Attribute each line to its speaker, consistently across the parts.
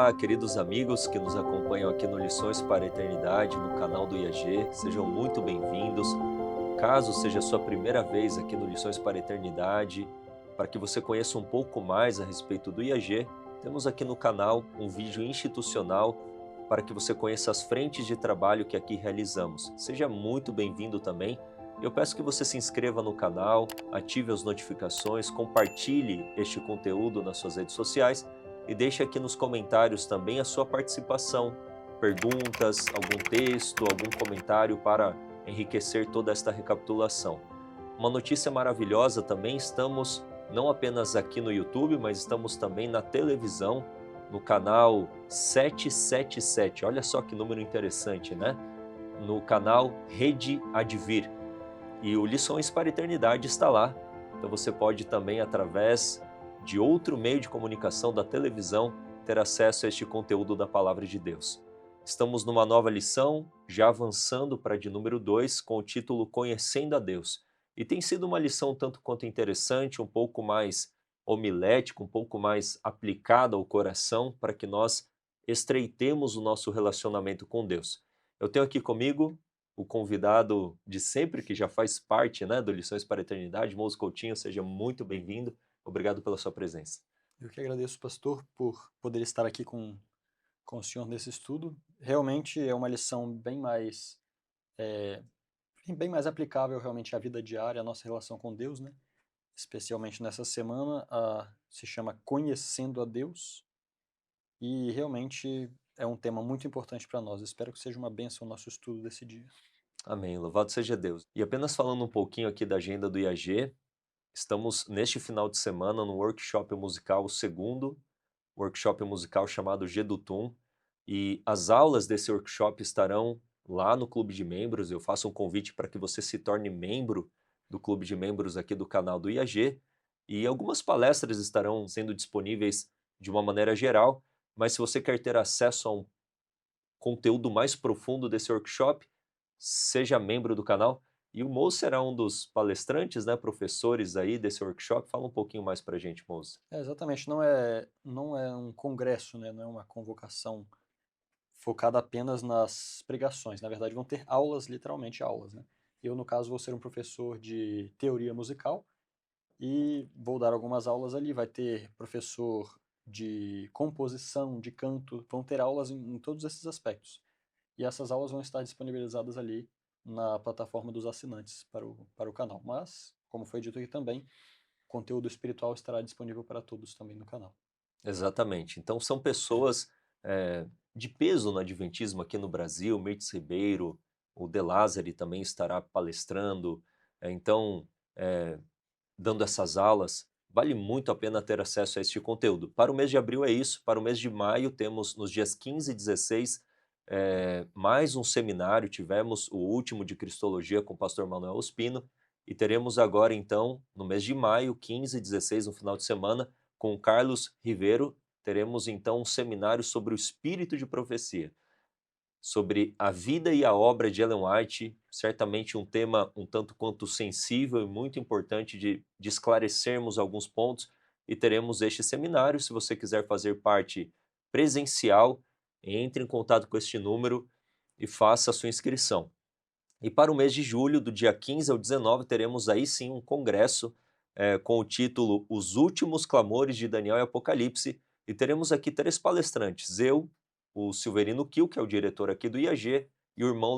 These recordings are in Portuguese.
Speaker 1: Olá, queridos amigos que nos acompanham aqui no Lições para a Eternidade, no canal do IAG, sejam muito bem-vindos. Caso seja a sua primeira vez aqui no Lições para a Eternidade, para que você conheça um pouco mais a respeito do IAG, temos aqui no canal um vídeo institucional para que você conheça as frentes de trabalho que aqui realizamos. Seja muito bem-vindo também. Eu peço que você se inscreva no canal, ative as notificações, compartilhe este conteúdo nas suas redes sociais e deixe aqui nos comentários também a sua participação, perguntas, algum texto, algum comentário para enriquecer toda esta recapitulação. Uma notícia maravilhosa também, estamos não apenas aqui no YouTube, mas estamos também na televisão, no canal 777, olha só que número interessante, né? No canal Rede Advir. E o Lições para a Eternidade está lá, então você pode também, através de outro meio de comunicação da televisão, ter acesso a este conteúdo da Palavra de Deus. Estamos numa nova lição, já avançando para a de número 2, com o título Conhecendo a Deus. E tem sido uma lição tanto quanto interessante, um pouco mais homilética, um pouco mais aplicada ao coração, para que nós estreitemos o nosso relacionamento com Deus. Eu tenho aqui comigo o convidado de sempre, que já faz parte, né, do Lições para a Eternidade, Moço Coutinho, seja muito bem-vindo. Obrigado pela sua presença.
Speaker 2: Eu que agradeço, pastor, por poder estar aqui com o senhor nesse estudo. Realmente é uma lição eh, bem mais aplicável realmente à vida diária, à nossa relação com Deus, né? Especialmente nessa semana, se chama Conhecendo a Deus, e realmente é um tema muito importante para nós. Espero que seja uma bênção o nosso estudo desse dia.
Speaker 1: Amém, louvado seja Deus. E apenas falando um pouquinho aqui da agenda do IAG, estamos neste final de semana no workshop musical, o segundo workshop musical chamado Gedutum, e as aulas desse workshop estarão lá no Clube de Membros. Eu faço um convite para que você se torne membro do Clube de Membros aqui do canal do IAG, e algumas palestras estarão sendo disponíveis de uma maneira geral, mas se você quer ter acesso a um conteúdo mais profundo desse workshop, seja membro do canal. E o Moço será um dos palestrantes, né, professores aí desse workshop. Fala um pouquinho mais para a gente, Moço.
Speaker 2: Exatamente, não é um congresso, né? Não é uma convocação focada apenas nas pregações. Na verdade, vão ter aulas, literalmente aulas, né? Eu, no caso, vou ser um professor de teoria musical e vou dar algumas aulas ali. Vai ter professor de composição, de canto, vão ter aulas em todos esses aspectos. E essas aulas vão estar disponibilizadas ali na plataforma dos assinantes para o canal. Mas, como foi dito aqui também, conteúdo espiritual estará disponível para todos também no canal.
Speaker 1: Exatamente. Então são pessoas de peso no Adventismo aqui no Brasil, Mirtz Ribeiro, o De Lázari também estará palestrando, então dando essas aulas. Vale muito a pena ter acesso a este conteúdo. Para o mês de abril é isso, para o mês de maio temos nos dias 15 e 16 mais um seminário, tivemos o último de Cristologia com o pastor Manuel Ospino, e teremos agora então, no mês de maio, 15 e 16, no final de semana, com o Carlos Ribeiro, teremos então um seminário sobre o espírito de profecia, sobre a vida e a obra de Ellen White, certamente um tema um tanto quanto sensível e muito importante de esclarecermos alguns pontos, e teremos este seminário. Se você quiser fazer parte presencial, entre em contato com este número e faça a sua inscrição. E para o mês de julho, do dia 15 ao 19, teremos aí sim um congresso com o título Os Últimos Clamores de Daniel e Apocalipse, e teremos aqui 3 palestrantes, eu, o Silverino Kiel, que é o diretor aqui do IAG, e o irmão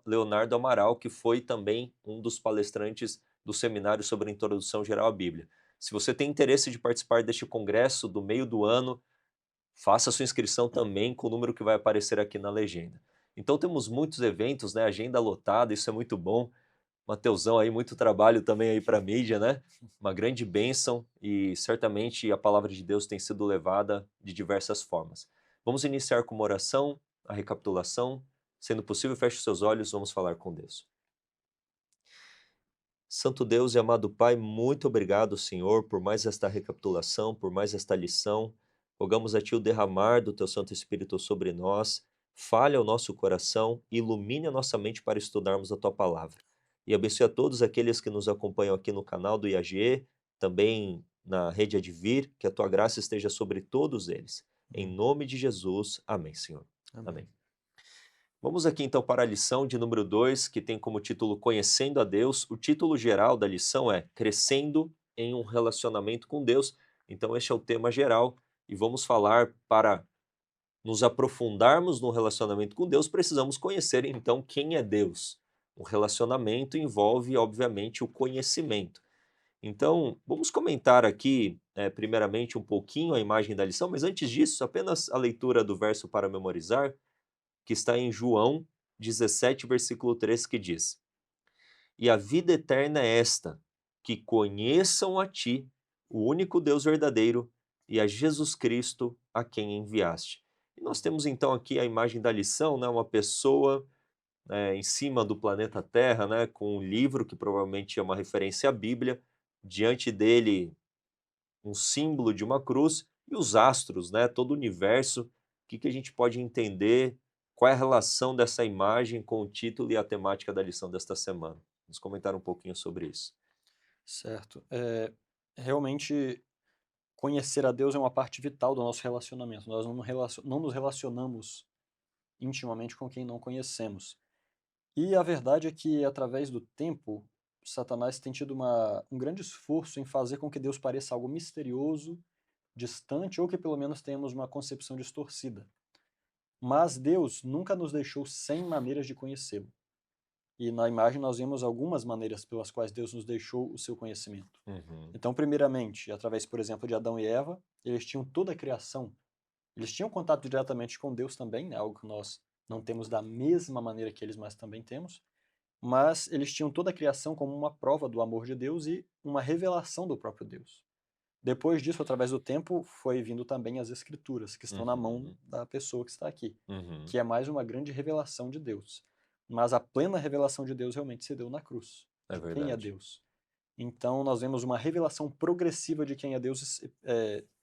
Speaker 1: Leonardo Amaral, que foi também um dos palestrantes do seminário sobre a Introdução Geral à Bíblia. Se você tem interesse de participar deste congresso do meio do ano, faça sua inscrição também com o número que vai aparecer aqui na legenda. Então temos muitos eventos, né? Agenda lotada, isso é muito bom. Mateusão aí, muito trabalho também aí para a mídia, né? Uma grande bênção, e certamente a palavra de Deus tem sido levada de diversas formas. Vamos iniciar com uma oração, a recapitulação. Sendo possível, feche os seus olhos, vamos falar com Deus. Santo Deus e amado Pai, muito obrigado, Senhor, por mais esta recapitulação, por mais esta lição. Rogamos a Ti o derramar do Teu Santo Espírito sobre nós, fale ao nosso coração, ilumine a nossa mente para estudarmos a Tua palavra. E abençoe a todos aqueles que nos acompanham aqui no canal do IAG, também na Rede Advir, que a Tua graça esteja sobre todos eles. Em nome de Jesus. Amém, Senhor.
Speaker 2: Amém.
Speaker 1: Amém. Vamos aqui então para a lição de número 2, que tem como título Conhecendo a Deus. O título geral da lição é Crescendo em um Relacionamento com Deus. Então este é o tema geral e vamos falar para nos aprofundarmos no relacionamento com Deus, precisamos conhecer então quem é Deus. Um relacionamento envolve, obviamente, o conhecimento. Então, vamos comentar aqui, primeiramente, um pouquinho a imagem da lição, mas antes disso, apenas a leitura do verso para memorizar, que está em João 17, versículo 3, que diz: E a vida eterna é esta, que conheçam a ti, o único Deus verdadeiro, e a Jesus Cristo, a quem enviaste. E nós temos então aqui a imagem da lição, né, uma pessoa em cima do planeta Terra, né, com um livro que provavelmente é uma referência à Bíblia, diante dele um símbolo de uma cruz e os astros, né, todo o universo. O que a gente pode entender? Qual é a relação dessa imagem com o título e a temática da lição desta semana? Vamos comentar um pouquinho sobre isso.
Speaker 2: Certo. Realmente, conhecer a Deus é uma parte vital do nosso relacionamento. Nós não nos relacionamos intimamente com quem não conhecemos. E a verdade é que, através do tempo, Satanás tem tido um grande esforço em fazer com que Deus pareça algo misterioso, distante, ou que pelo menos tenhamos uma concepção distorcida. Mas Deus nunca nos deixou sem maneiras de conhecê-lo. E na imagem nós vemos algumas maneiras pelas quais Deus nos deixou o seu conhecimento.
Speaker 1: Uhum.
Speaker 2: Então, primeiramente, através, por exemplo, de Adão e Eva, eles tinham toda a criação. Eles tinham contato diretamente com Deus também, né? Algo que nós não temos da mesma maneira que eles, mas também temos. Mas eles tinham toda a criação como uma prova do amor de Deus e uma revelação do próprio Deus. Depois disso, através do tempo, foi vindo também as escrituras, que estão na mão
Speaker 1: Uhum.
Speaker 2: da pessoa que está aqui,
Speaker 1: Uhum.
Speaker 2: que é mais uma grande revelação de Deus. Mas a plena revelação de Deus realmente se deu na cruz,
Speaker 1: É
Speaker 2: de quem é
Speaker 1: verdade.
Speaker 2: Deus. Então, nós vemos uma revelação progressiva de quem é Deus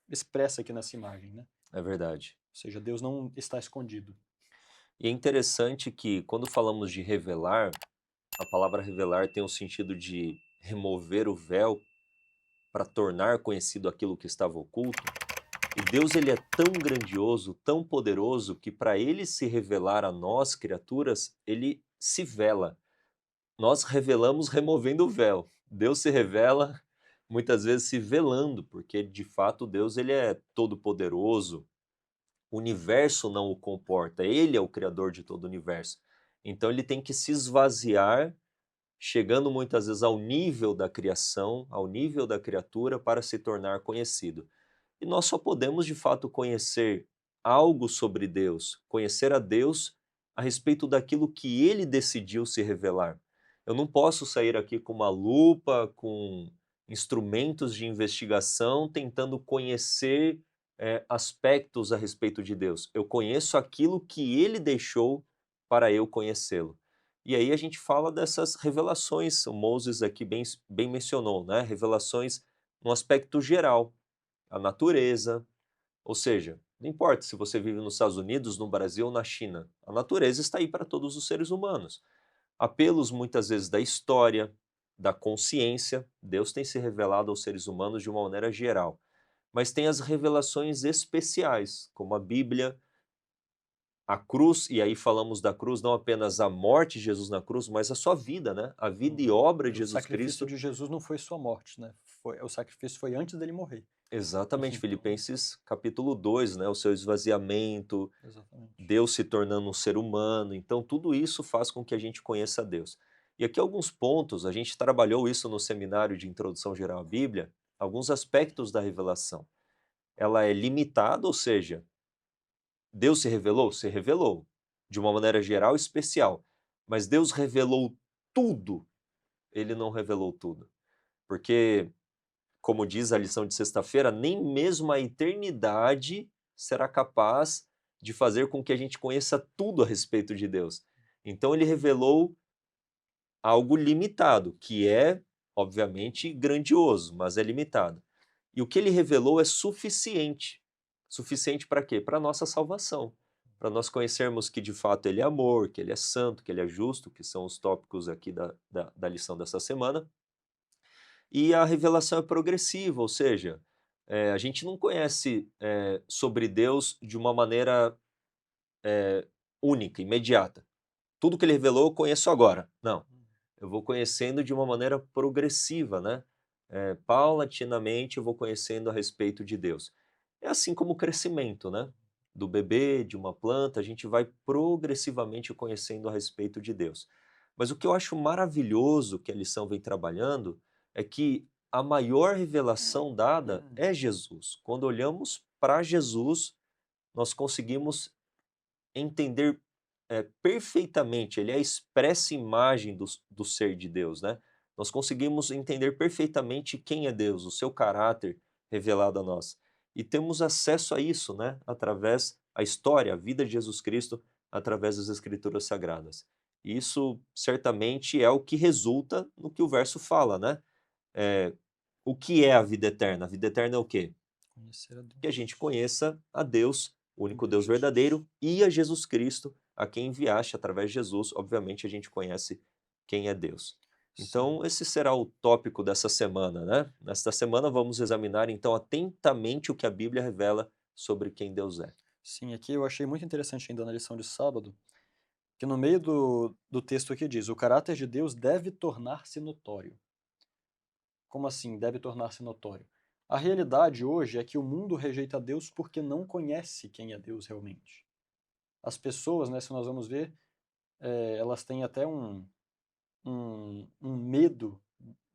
Speaker 2: expressa aqui nessa imagem, né?
Speaker 1: É verdade.
Speaker 2: Ou seja, Deus não está escondido.
Speaker 1: E é interessante que quando falamos de revelar, a palavra revelar tem o sentido de remover o véu para tornar conhecido aquilo que estava oculto. E Deus ele é tão grandioso, tão poderoso, que para ele se revelar a nós, criaturas, ele se vela. Nós revelamos removendo o véu. Deus se revela muitas vezes se velando, porque de fato Deus ele é todo poderoso. O universo não o comporta, ele é o criador de todo o universo. Então ele tem que se esvaziar, chegando muitas vezes ao nível da criação, ao nível da criatura para se tornar conhecido. E nós só podemos de fato conhecer algo sobre Deus, conhecer a Deus a respeito daquilo que ele decidiu se revelar. Eu não posso sair aqui com uma lupa, com instrumentos de investigação, tentando conhecer aspectos a respeito de Deus. Eu conheço aquilo que ele deixou para eu conhecê-lo. E aí a gente fala dessas revelações, o Moses aqui bem mencionou, né? Revelações no aspecto geral, a natureza, ou seja, não importa se você vive nos Estados Unidos, no Brasil ou na China, a natureza está aí para todos os seres humanos. Apelos muitas vezes da história, da consciência, Deus tem se revelado aos seres humanos de uma maneira geral. Mas tem as revelações especiais, como a Bíblia, a cruz, e aí falamos da cruz, não apenas a morte de Jesus na cruz, mas a sua vida, né? A vida e obra de
Speaker 2: O
Speaker 1: Jesus
Speaker 2: sacrifício
Speaker 1: Cristo.
Speaker 2: de Jesus não foi sua morte, né? O sacrifício foi antes dele morrer.
Speaker 1: Exatamente,
Speaker 2: Então,
Speaker 1: Filipenses capítulo 2, né? O seu esvaziamento,
Speaker 2: exatamente.
Speaker 1: Deus se tornando um ser humano. Então, tudo isso faz com que a gente conheça Deus. E aqui alguns pontos, a gente trabalhou isso no seminário de Introdução Geral à Bíblia, alguns aspectos da revelação. Ela é limitada, ou seja, Deus se revelou? Se revelou, de uma maneira geral e especial. Mas Deus revelou tudo? Ele não revelou tudo. Porque, como diz a lição de sexta-feira, nem mesmo a eternidade será capaz de fazer com que a gente conheça tudo a respeito de Deus. Então ele revelou algo limitado, que é, obviamente, grandioso, mas é limitado. E o que ele revelou é suficiente. Suficiente para quê? Para a nossa salvação. Para nós conhecermos que de fato ele é amor, que ele é santo, que ele é justo, que são os tópicos aqui da lição dessa semana. E a revelação é progressiva, ou seja, a gente não conhece sobre Deus de uma maneira única, imediata. Tudo que ele revelou eu conheço agora. Não, eu vou conhecendo de uma maneira progressiva, né? Paulatinamente eu vou conhecendo a respeito de Deus. É assim como o crescimento, né? Do bebê, de uma planta, a gente vai progressivamente conhecendo a respeito de Deus. Mas o que eu acho maravilhoso que a lição vem trabalhando é que a maior revelação dada é Jesus. Quando olhamos para Jesus, nós conseguimos entender perfeitamente, ele é a expressa imagem do ser de Deus, né? Nós conseguimos entender perfeitamente quem é Deus, o seu caráter revelado a nós. E temos acesso a isso, né? Através da história, a vida de Jesus Cristo, através das Escrituras Sagradas. E isso certamente é o que resulta no que o verso fala, né? É, o que é a vida eterna? A vida eterna é o quê?
Speaker 2: Conhecer a
Speaker 1: Que a
Speaker 2: Deus.
Speaker 1: gente conheça a Deus, o único Deus
Speaker 2: Jesus.
Speaker 1: verdadeiro, e a Jesus Cristo, a quem enviaste através de Jesus. Obviamente a gente conhece quem é Deus.
Speaker 2: Sim.
Speaker 1: Então esse será o tópico dessa semana, né? Nesta semana vamos examinar então atentamente o que a Bíblia revela sobre quem Deus é.
Speaker 2: Sim, aqui eu achei muito interessante ainda na lição de sábado, que no meio do texto aqui diz: o caráter de Deus deve tornar-se notório. Como assim, deve tornar-se notório? A realidade hoje é que o mundo rejeita Deus porque não conhece quem é Deus realmente. As pessoas, né, se nós vamos ver, elas têm até um medo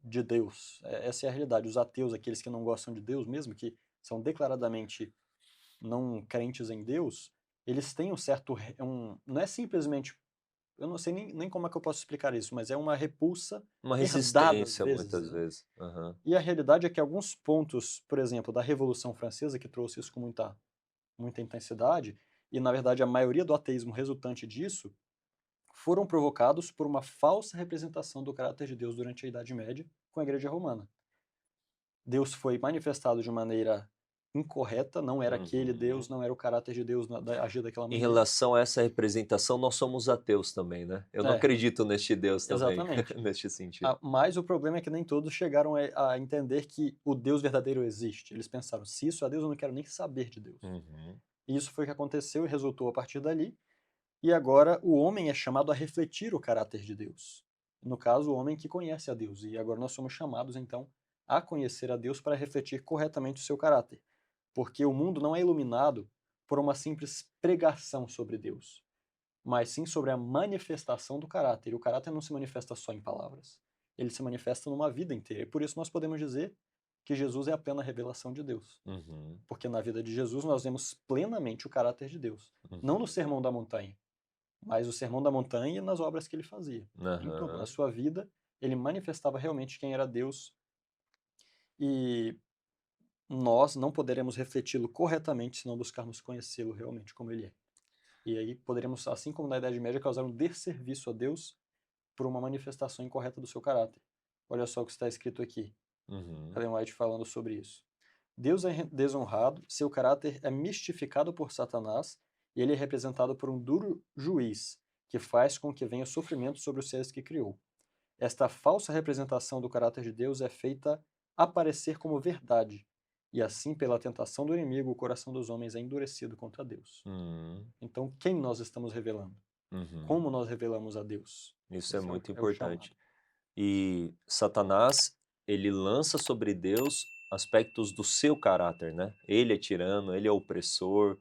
Speaker 2: de Deus. Essa é a realidade. Os ateus, aqueles que não gostam de Deus mesmo, que são declaradamente não crentes em Deus, eles têm um certo. Não é simplesmente. Eu não sei nem como é que eu posso explicar isso, mas é uma repulsa
Speaker 1: Uma
Speaker 2: herdada às
Speaker 1: resistência
Speaker 2: vezes,
Speaker 1: muitas
Speaker 2: né?
Speaker 1: vezes. Aham.
Speaker 2: E a realidade é que alguns pontos, por exemplo, da Revolução Francesa, que trouxe isso com muita intensidade, e na verdade a maioria do ateísmo resultante disso, foram provocados por uma falsa representação do caráter de Deus durante a Idade Média com a Igreja Romana. Deus foi manifestado de maneira incorreta, não era aquele Deus,
Speaker 1: Uhum.
Speaker 2: não era o caráter de Deus agir daquela
Speaker 1: Em
Speaker 2: maneira.
Speaker 1: relação a essa representação, nós somos ateus também, né? Eu não
Speaker 2: É,
Speaker 1: acredito neste Deus também,
Speaker 2: exatamente.
Speaker 1: neste sentido.
Speaker 2: Mas o problema é que nem todos chegaram a entender que o Deus verdadeiro existe. Eles pensaram, se isso é Deus, eu não quero nem saber de Deus.
Speaker 1: Uhum.
Speaker 2: E isso foi o que aconteceu e resultou a partir dali. E agora o homem é chamado a refletir o caráter de Deus. No caso, o homem que conhece a Deus. E agora nós somos chamados, então, a conhecer a Deus para refletir corretamente o seu caráter. Porque o mundo não é iluminado por uma simples pregação sobre Deus, mas sim sobre a manifestação do caráter. E o caráter não se manifesta só em palavras. Ele se manifesta numa vida inteira. E por isso nós podemos dizer que Jesus é a plena revelação de Deus.
Speaker 1: Uhum.
Speaker 2: Porque na vida de Jesus nós vemos plenamente o caráter de Deus. Não no
Speaker 1: Uhum.
Speaker 2: Sermão da Montanha, mas o Sermão da Montanha e nas obras que ele fazia. Em tudo, na
Speaker 1: Aham.
Speaker 2: sua vida, ele manifestava realmente quem era Deus e nós não poderemos refleti-lo corretamente se não buscarmos conhecê-lo realmente como ele é. E aí poderemos, assim como na Idade Média, causar um desserviço a Deus por uma manifestação incorreta do seu caráter. Olha só o que está escrito aqui,
Speaker 1: Uhum.
Speaker 2: Ellen White falando sobre isso. Deus é desonrado, seu caráter é mistificado por Satanás e ele é representado por um duro juiz, que faz com que venha sofrimento sobre os seres que criou. Esta falsa representação do caráter de Deus é feita aparecer como verdade, e assim, pela tentação do inimigo, o coração dos homens é endurecido contra Deus.
Speaker 1: Uhum.
Speaker 2: Então, quem nós estamos revelando?
Speaker 1: Uhum.
Speaker 2: Como nós revelamos a Deus?
Speaker 1: Isso é
Speaker 2: Esse
Speaker 1: muito
Speaker 2: é o chamado.
Speaker 1: importante. E Satanás, ele lança sobre Deus aspectos do seu caráter, né? Ele é tirano, ele é opressor,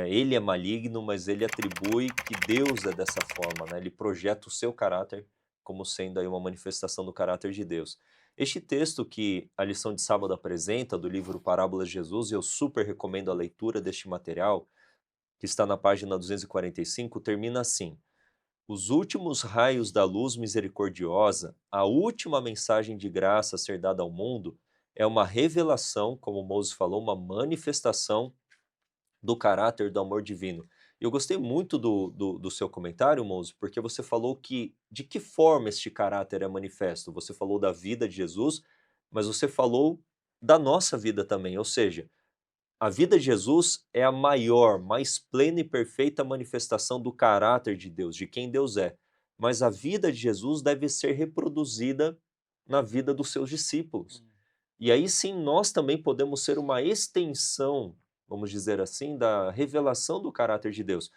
Speaker 1: ele é maligno, mas ele atribui que Deus é dessa forma, né? Ele projeta o seu caráter como sendo aí uma manifestação do caráter de Deus. Este texto que a lição de sábado apresenta, do livro Parábolas de Jesus, e eu super recomendo a leitura deste material, que está na página 245, termina assim: os últimos raios da luz misericordiosa, a última mensagem de graça a ser dada ao mundo, é uma revelação, como Moses falou, uma manifestação do caráter do amor divino. Eu gostei muito do seu comentário, Moses, porque você falou que de que forma este caráter é manifesto. Você falou da vida de Jesus, mas você falou da nossa vida também, ou seja, a vida de Jesus é a maior, mais plena e perfeita manifestação do caráter de Deus, de quem Deus é. Mas a vida de Jesus deve ser reproduzida na vida dos seus discípulos. E aí sim nós também podemos ser uma extensão, vamos dizer assim, da revelação do caráter de Deus.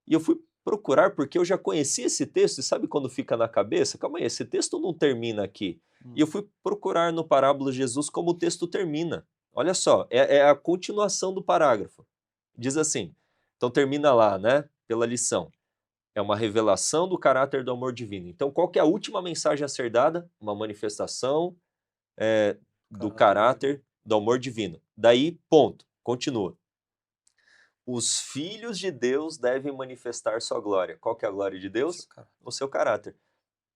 Speaker 1: E eu fui procurar porque eu já conhecia esse texto, e sabe quando fica na cabeça? Calma aí, esse texto não termina aqui. E eu fui procurar no Parábola de Jesus como o texto termina. Olha só, é a continuação do parágrafo. Diz assim, então termina lá, né, pela lição. É uma revelação do caráter do amor divino. Então qual que é a última mensagem a ser dada? Uma manifestação do caráter do amor divino. Daí, ponto, continua. Os filhos de Deus devem manifestar sua glória. Qual que é a glória de Deus? O seu caráter.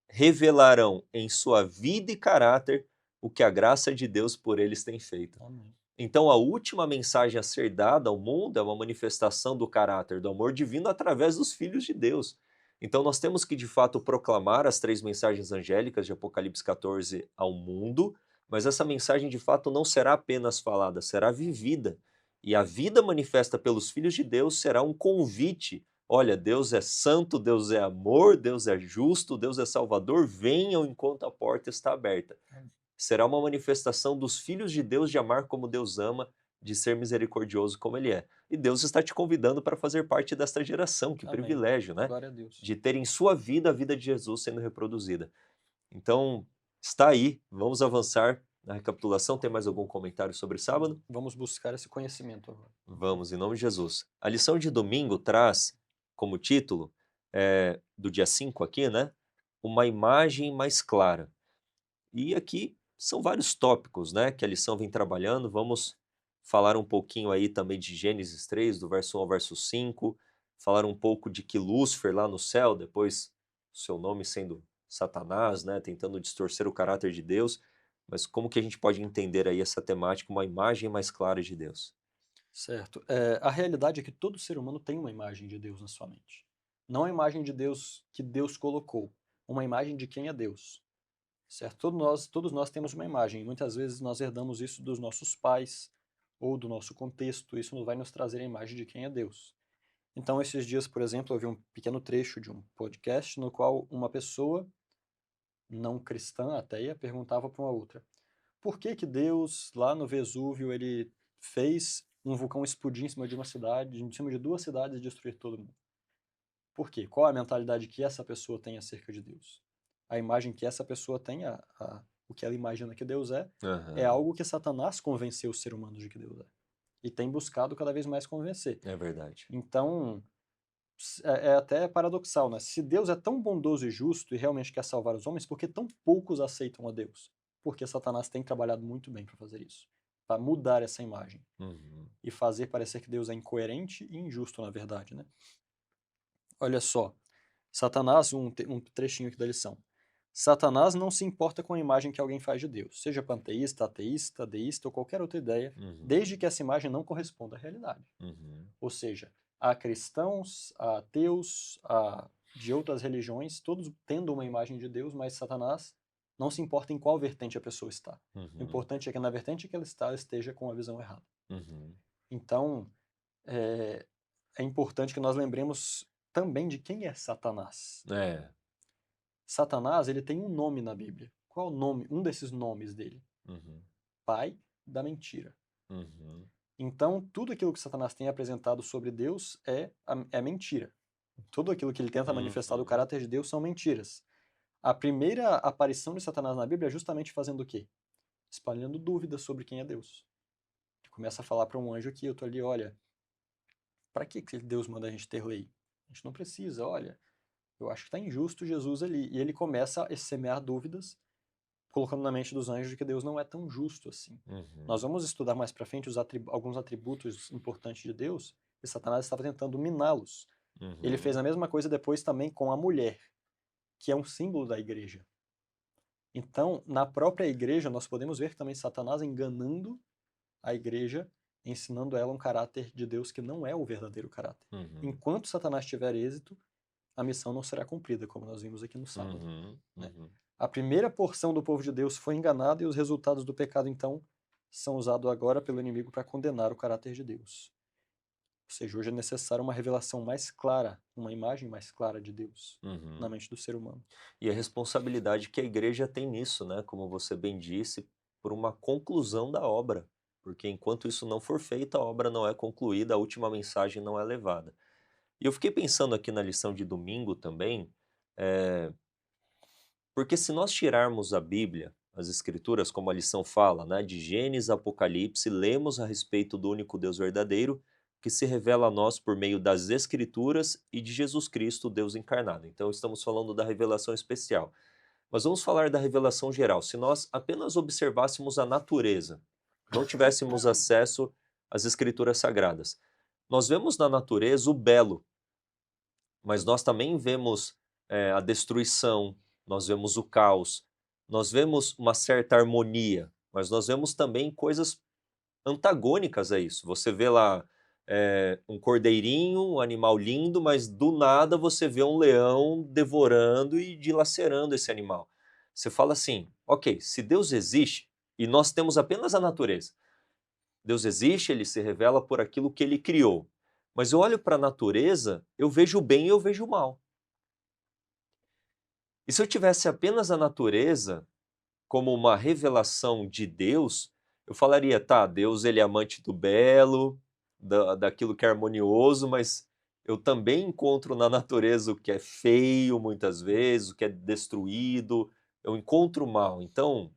Speaker 1: Revelarão em sua vida e caráter o que a graça de Deus por eles tem feito.
Speaker 2: Amém.
Speaker 1: Então, a última mensagem a ser dada ao mundo é uma manifestação do caráter do amor divino através dos filhos de Deus. Então, nós temos que, de fato, proclamar as 3 mensagens angélicas de Apocalipse 14 ao mundo, mas essa mensagem, de fato, não será apenas falada, será vivida. E a vida manifesta pelos filhos de Deus será um convite. Olha, Deus é santo, Deus é amor, Deus é justo, Deus é salvador, venham enquanto a porta está aberta. Será uma manifestação dos filhos de Deus de amar como Deus ama, de ser misericordioso como Ele é. E Deus está te convidando para fazer parte desta geração, que
Speaker 2: Amém.
Speaker 1: privilégio, né?
Speaker 2: Glória a Deus.
Speaker 1: De ter em sua vida a vida de Jesus sendo reproduzida. Então, está aí, vamos avançar na recapitulação. Tem mais algum comentário sobre sábado?
Speaker 2: Vamos buscar esse conhecimento agora.
Speaker 1: Vamos, em nome de Jesus. A lição de domingo traz como título, do dia 5 aqui, né? Uma imagem mais clara. E aqui são vários tópicos, né, que a lição vem trabalhando. Vamos falar um pouquinho aí também de Gênesis 3, do verso 1 ao verso 5, falar um pouco de que Lúcifer lá no céu, depois seu nome sendo Satanás, né, tentando distorcer o caráter de Deus, mas como que a gente pode entender aí essa temática, uma imagem mais clara de Deus?
Speaker 2: Certo. A realidade é que todo ser humano tem uma imagem de Deus na sua mente. Não a imagem de Deus que Deus colocou, uma imagem de quem é Deus. Certo? Todos nós temos uma imagem. Muitas vezes nós herdamos isso dos nossos pais ou do nosso contexto. Isso vai nos trazer a imagem de quem é Deus. Então, esses dias, por exemplo, eu vi um pequeno trecho de um podcast no qual uma pessoa não cristã, ateia, perguntava para uma outra: por que que Deus, lá no Vesúvio, ele fez um vulcão explodir em cima de uma cidade, em cima de 2 cidades e destruir todo mundo? Por quê? Qual a mentalidade que essa pessoa tem acerca de Deus? A imagem que essa pessoa tem, o que ela imagina que Deus é algo que Satanás convenceu os seres humanos de que Deus é. E tem buscado cada vez mais convencer.
Speaker 1: É verdade.
Speaker 2: Então, é até paradoxal, né? Se Deus é tão bondoso e justo e realmente quer salvar os homens, por que tão poucos aceitam a Deus? Porque Satanás tem trabalhado muito bem para fazer isso, para mudar essa imagem
Speaker 1: Uhum.
Speaker 2: e fazer parecer que Deus é incoerente e injusto, na verdade, né? Olha só, Satanás, um trechinho aqui da lição. Satanás não se importa com a imagem que alguém faz de Deus, seja panteísta, ateísta, deísta ou qualquer outra ideia,
Speaker 1: Uhum.
Speaker 2: desde que essa imagem não corresponda à realidade.
Speaker 1: Uhum.
Speaker 2: Ou seja, há cristãos, há ateus, há de outras religiões, todos tendo uma imagem de Deus, mas Satanás não se importa em qual vertente a pessoa está. O
Speaker 1: Uhum.
Speaker 2: importante é que na vertente que ela está, ela esteja com a visão errada.
Speaker 1: Uhum.
Speaker 2: Então, é importante que nós lembremos também de quem é Satanás.
Speaker 1: É.
Speaker 2: Satanás, ele tem um nome na Bíblia. Qual o nome? Um desses nomes dele?
Speaker 1: Uhum.
Speaker 2: Pai da mentira.
Speaker 1: Uhum.
Speaker 2: Então, tudo aquilo que Satanás tem apresentado sobre Deus é mentira. Tudo aquilo que ele tenta manifestar do
Speaker 1: Uhum.
Speaker 2: caráter de Deus são mentiras. A primeira aparição de Satanás na Bíblia é justamente fazendo o quê? Espalhando dúvidas sobre quem é Deus. Ele começa a falar para um anjo aqui, eu tô ali, olha, para que Deus manda a gente ter lei? A gente não precisa, olha, eu acho que está injusto Jesus ali. E ele começa a semear dúvidas, colocando na mente dos anjos de que Deus não é tão justo assim.
Speaker 1: Uhum.
Speaker 2: Nós vamos estudar mais para frente alguns atributos importantes de Deus, e Satanás estava tentando miná-los.
Speaker 1: Uhum.
Speaker 2: Ele fez a mesma coisa depois também com a mulher, que é um símbolo da igreja. Então, na própria igreja, nós podemos ver também Satanás enganando a igreja, ensinando ela um caráter de Deus que não é o verdadeiro caráter.
Speaker 1: Uhum.
Speaker 2: Enquanto Satanás tiver êxito, a missão não será cumprida, como nós vimos aqui no sábado.
Speaker 1: Uhum.
Speaker 2: Né?
Speaker 1: Uhum.
Speaker 2: A primeira porção do povo de Deus foi enganada e os resultados do pecado, então, são usados agora pelo inimigo para condenar o caráter de Deus. Ou seja, hoje é necessário uma revelação mais clara, uma imagem mais clara de Deus
Speaker 1: Uhum.
Speaker 2: na mente do ser humano.
Speaker 1: E a responsabilidade que a igreja tem nisso, né? Como você bem disse, por uma conclusão da obra, porque enquanto isso não for feito, a obra não é concluída, a última mensagem não é levada. E eu fiquei pensando aqui na lição de domingo também, eh, porque se nós tirarmos a Bíblia, as Escrituras, como a lição fala, né, de Gênesis a Apocalipse, lemos a respeito do único Deus verdadeiro, que se revela a nós por meio das Escrituras e de Jesus Cristo, Deus encarnado. Então estamos falando da revelação especial. Mas vamos falar da revelação geral. Se nós apenas observássemos a natureza, não tivéssemos acesso às Escrituras sagradas, nós vemos na natureza o belo, mas nós também vemos a destruição, nós vemos o caos, nós vemos uma certa harmonia, mas nós vemos também coisas antagônicas a isso. Você vê lá um cordeirinho, um animal lindo, mas do nada você vê um leão devorando e dilacerando esse animal. Você fala assim, ok, se Deus existe, e nós temos apenas a natureza, Deus existe, ele se revela por aquilo que ele criou. Mas eu olho para a natureza, eu vejo o bem e eu vejo o mal. E se eu tivesse apenas a natureza como uma revelação de Deus, eu falaria, tá, Deus ele é amante do belo, daquilo que é harmonioso, mas eu também encontro na natureza o que é feio muitas vezes, o que é destruído, eu encontro o mal. Então,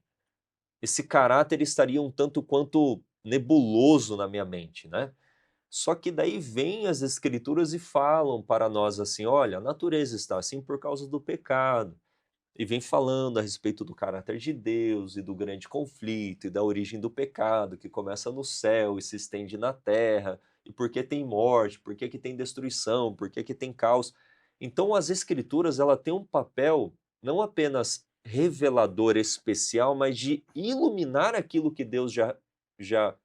Speaker 1: esse caráter estaria um tanto quanto nebuloso na minha mente, né? Só que daí vêm as escrituras e falam para nós assim, olha, a natureza está assim por causa do pecado. E vem falando a respeito do caráter de Deus e do grande conflito e da origem do pecado, que começa no céu e se estende na terra, e por que tem morte, por que que tem destruição, por que que tem caos. Então as escrituras ela tem um papel não apenas revelador especial, mas de iluminar aquilo que Deus já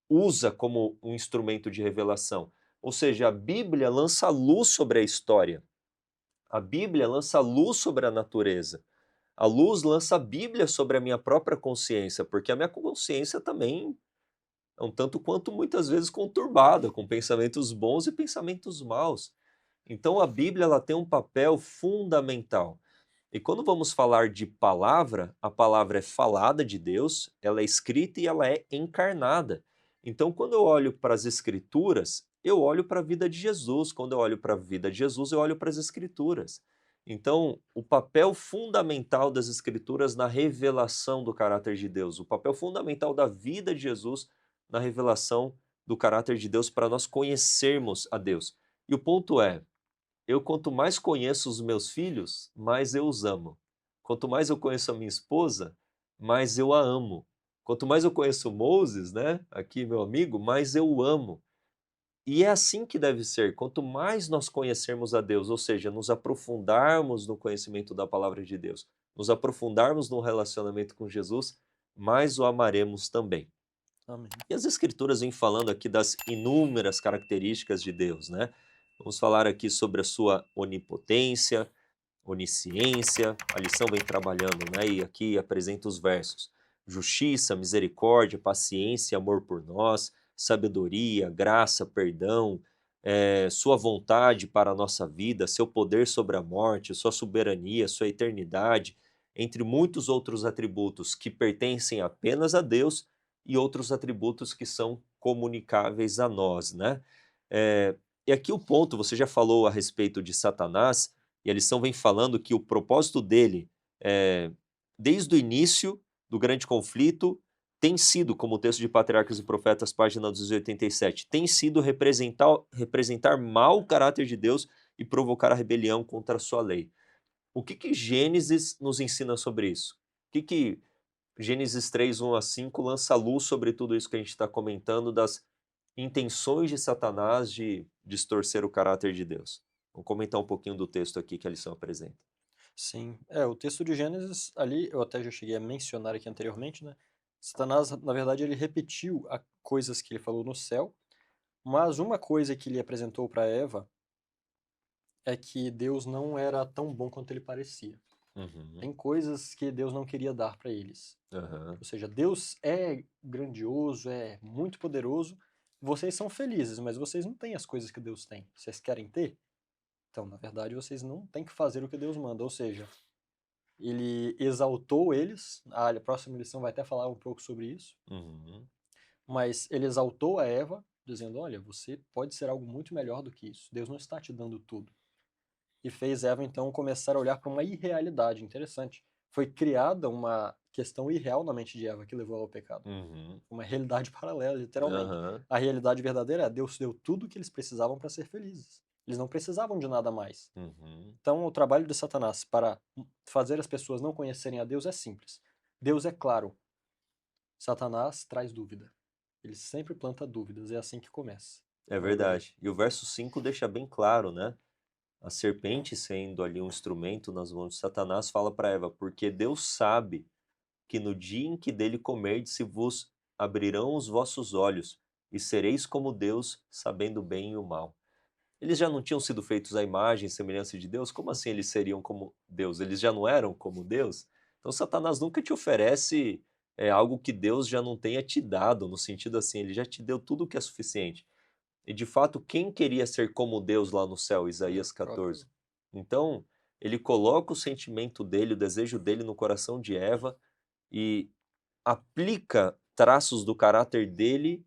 Speaker 1: usa como um instrumento de revelação. Ou seja, a Bíblia lança luz sobre a história. A Bíblia lança luz sobre a natureza. A luz lança a Bíblia sobre a minha própria consciência, porque a minha consciência também é um tanto quanto muitas vezes conturbada, com pensamentos bons e pensamentos maus. Então a Bíblia ela tem um papel fundamental. E quando vamos falar de palavra, a palavra é falada de Deus, ela é escrita e ela é encarnada. Então, quando eu olho para as Escrituras, eu olho para a vida de Jesus. Quando eu olho para a vida de Jesus, eu olho para as Escrituras. Então, o papel fundamental das Escrituras na revelação do caráter de Deus, o papel fundamental da vida de Jesus na revelação do caráter de Deus para nós conhecermos a Deus. E o ponto é, eu quanto mais conheço os meus filhos, mais eu os amo. Quanto mais eu conheço a minha esposa, mais eu a amo. Quanto mais eu conheço Moses, né, aqui meu amigo, mais eu o amo. E é assim que deve ser. Quanto mais nós conhecermos a Deus, ou seja, nos aprofundarmos no conhecimento da palavra de Deus, nos aprofundarmos no relacionamento com Jesus, mais o amaremos também.
Speaker 2: Amém.
Speaker 1: E as escrituras vêm falando aqui das inúmeras características de Deus, né? Vamos falar aqui sobre a sua onipotência, onisciência, a lição vem trabalhando, né? E aqui apresenta os versos. Justiça, misericórdia, paciência, amor por nós, sabedoria, graça, perdão, sua vontade para a nossa vida, seu poder sobre a morte, sua soberania, sua eternidade, entre muitos outros atributos que pertencem apenas a Deus e outros atributos que são comunicáveis a nós, né? E aqui o ponto, você já falou a respeito de Satanás, e a lição vem falando que o propósito dele, desde o início do grande conflito, tem sido, como o texto de Patriarcas e Profetas, página 287, tem sido representar mal o caráter de Deus e provocar a rebelião contra a sua lei. O que Gênesis nos ensina sobre isso? O que Gênesis 3, 1 a 5 lança luz sobre tudo isso que a gente está comentando, das intenções de Satanás de distorcer o caráter de Deus? Vamos comentar um pouquinho do texto aqui que a lição apresenta.
Speaker 2: Sim, o texto de Gênesis ali, eu até já cheguei a mencionar aqui anteriormente, né? Satanás, na verdade, ele repetiu coisas que ele falou no céu, mas uma coisa que ele apresentou para Eva é que Deus não era tão bom quanto ele parecia.
Speaker 1: Uhum,
Speaker 2: Tem coisas que Deus não queria dar para eles.
Speaker 1: aham,
Speaker 2: Ou seja, Deus é grandioso, é muito poderoso. Vocês são felizes, mas vocês não têm as coisas que Deus tem. Vocês querem ter? Então, na verdade, vocês não têm que fazer o que Deus manda. Ou seja, ele exaltou eles, a próxima lição vai até falar um pouco sobre isso,
Speaker 1: Uhum.
Speaker 2: mas ele exaltou a Eva, dizendo, olha, você pode ser algo muito melhor do que isso, Deus não está te dando tudo. E fez Eva, então, começar a olhar para uma irrealidade interessante. Foi criada uma questão irreal na mente de Eva que levou ela ao pecado.
Speaker 1: Uhum.
Speaker 2: Uma realidade paralela, literalmente.
Speaker 1: Aham.
Speaker 2: A realidade verdadeira é Deus deu tudo o que eles precisavam para ser felizes. Eles não precisavam de nada mais.
Speaker 1: Uhum.
Speaker 2: Então, o trabalho de Satanás para fazer as pessoas não conhecerem a Deus é simples. Deus é claro. Satanás traz dúvida. Ele sempre planta dúvidas. É assim que começa,
Speaker 1: É
Speaker 2: na verdade.
Speaker 1: verdade. E o verso 5 deixa bem claro, né? A serpente, sendo ali um instrumento nas mãos de Satanás, fala para Eva: porque Deus sabe que no dia em que dele comerdes se vos abrirão os vossos olhos, e sereis como Deus, sabendo o bem e o mal. Eles já não tinham sido feitos à imagem e semelhança de Deus? Como assim eles seriam como Deus? Eles já não eram como Deus? Então Satanás nunca te oferece algo que Deus já não tenha te dado, no sentido assim, ele já te deu tudo o que é suficiente. E de fato, quem queria ser como Deus lá no céu?
Speaker 2: É o
Speaker 1: Isaías
Speaker 2: próprio.
Speaker 1: 14. Então, ele coloca o sentimento dele, o desejo dele no coração de Eva e aplica traços do caráter dele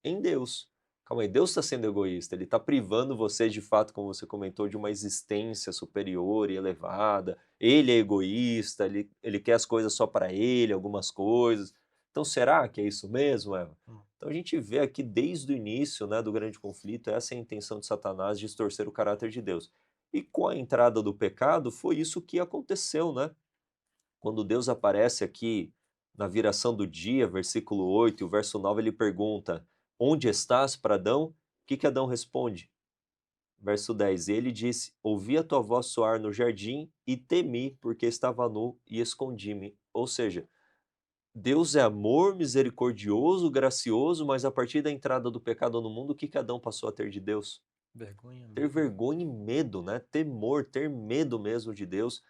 Speaker 1: em Deus. Calma aí, Deus está sendo egoísta, ele está privando você de fato, como você comentou, de uma existência superior e elevada. Ele é egoísta, ele quer as coisas só para ele, algumas coisas. Então, será que é isso mesmo, Eva?
Speaker 2: Hum.
Speaker 1: Então, a gente vê aqui desde o início, né, do grande conflito, essa é a intenção de Satanás de distorcer o caráter de Deus. E com a entrada do pecado, foi isso que aconteceu, né? Quando Deus aparece aqui na viração do dia, versículo 8 e o verso 9, ele pergunta: onde estás, para Adão? O que Adão responde? Verso 10, ele disse: ouvi a tua voz soar no jardim e temi, porque estava nu e escondi-me. Ou seja, Deus é amor, misericordioso, gracioso, mas a partir da entrada do pecado no mundo, o que Adão passou a ter de Deus?
Speaker 2: Vergonha,
Speaker 1: Ter
Speaker 2: medo.
Speaker 1: vergonha e medo, né? Temor, ter medo mesmo de Deus,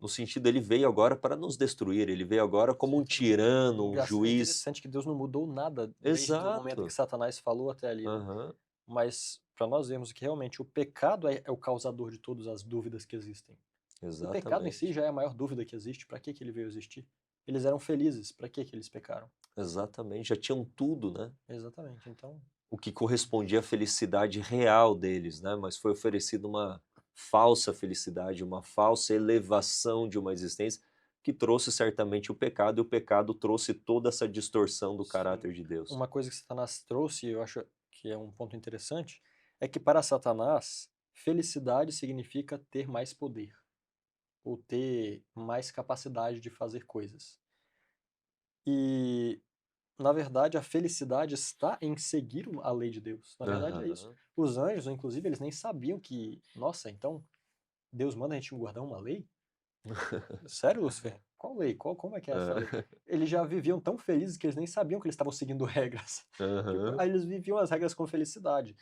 Speaker 1: no sentido ele veio agora para nos destruir, ele veio agora como um
Speaker 2: Exatamente.
Speaker 1: tirano, um
Speaker 2: É
Speaker 1: juiz.
Speaker 2: interessante que Deus não mudou nada desde o momento que
Speaker 1: Exato.
Speaker 2: Satanás falou até ali, né?
Speaker 1: Aham,
Speaker 2: Mas para nós vermos que realmente o pecado é o causador de todas as dúvidas que existem. O pecado em si
Speaker 1: exatamente.
Speaker 2: já é a maior dúvida que existe. Para que ele veio existir? Eles eram felizes. Para que eles pecaram?
Speaker 1: Exatamente, já tinham tudo, né?
Speaker 2: Exatamente. Então,
Speaker 1: O que correspondia à felicidade real deles, né? Mas foi oferecida uma falsa felicidade, uma falsa elevação de uma existência que trouxe certamente o pecado, e o pecado trouxe toda essa distorção do
Speaker 2: sim.
Speaker 1: caráter de Deus.
Speaker 2: Uma coisa que Satanás trouxe, eu acho que é um ponto interessante, é que para Satanás, felicidade significa ter mais poder, ou ter mais capacidade de fazer coisas. E, na verdade, a felicidade está em seguir a lei de Deus. Na verdade, é isso.
Speaker 1: Aham.
Speaker 2: Os anjos, inclusive, eles nem sabiam que, nossa, então Deus manda a gente guardar uma lei? Sério, Lúcifer? Qual lei? Como é que é essa lei?
Speaker 1: É.
Speaker 2: Eles já viviam tão felizes que eles nem sabiam que eles estavam seguindo regras. Tipo,
Speaker 1: Aham.
Speaker 2: aí eles viviam as regras com felicidade.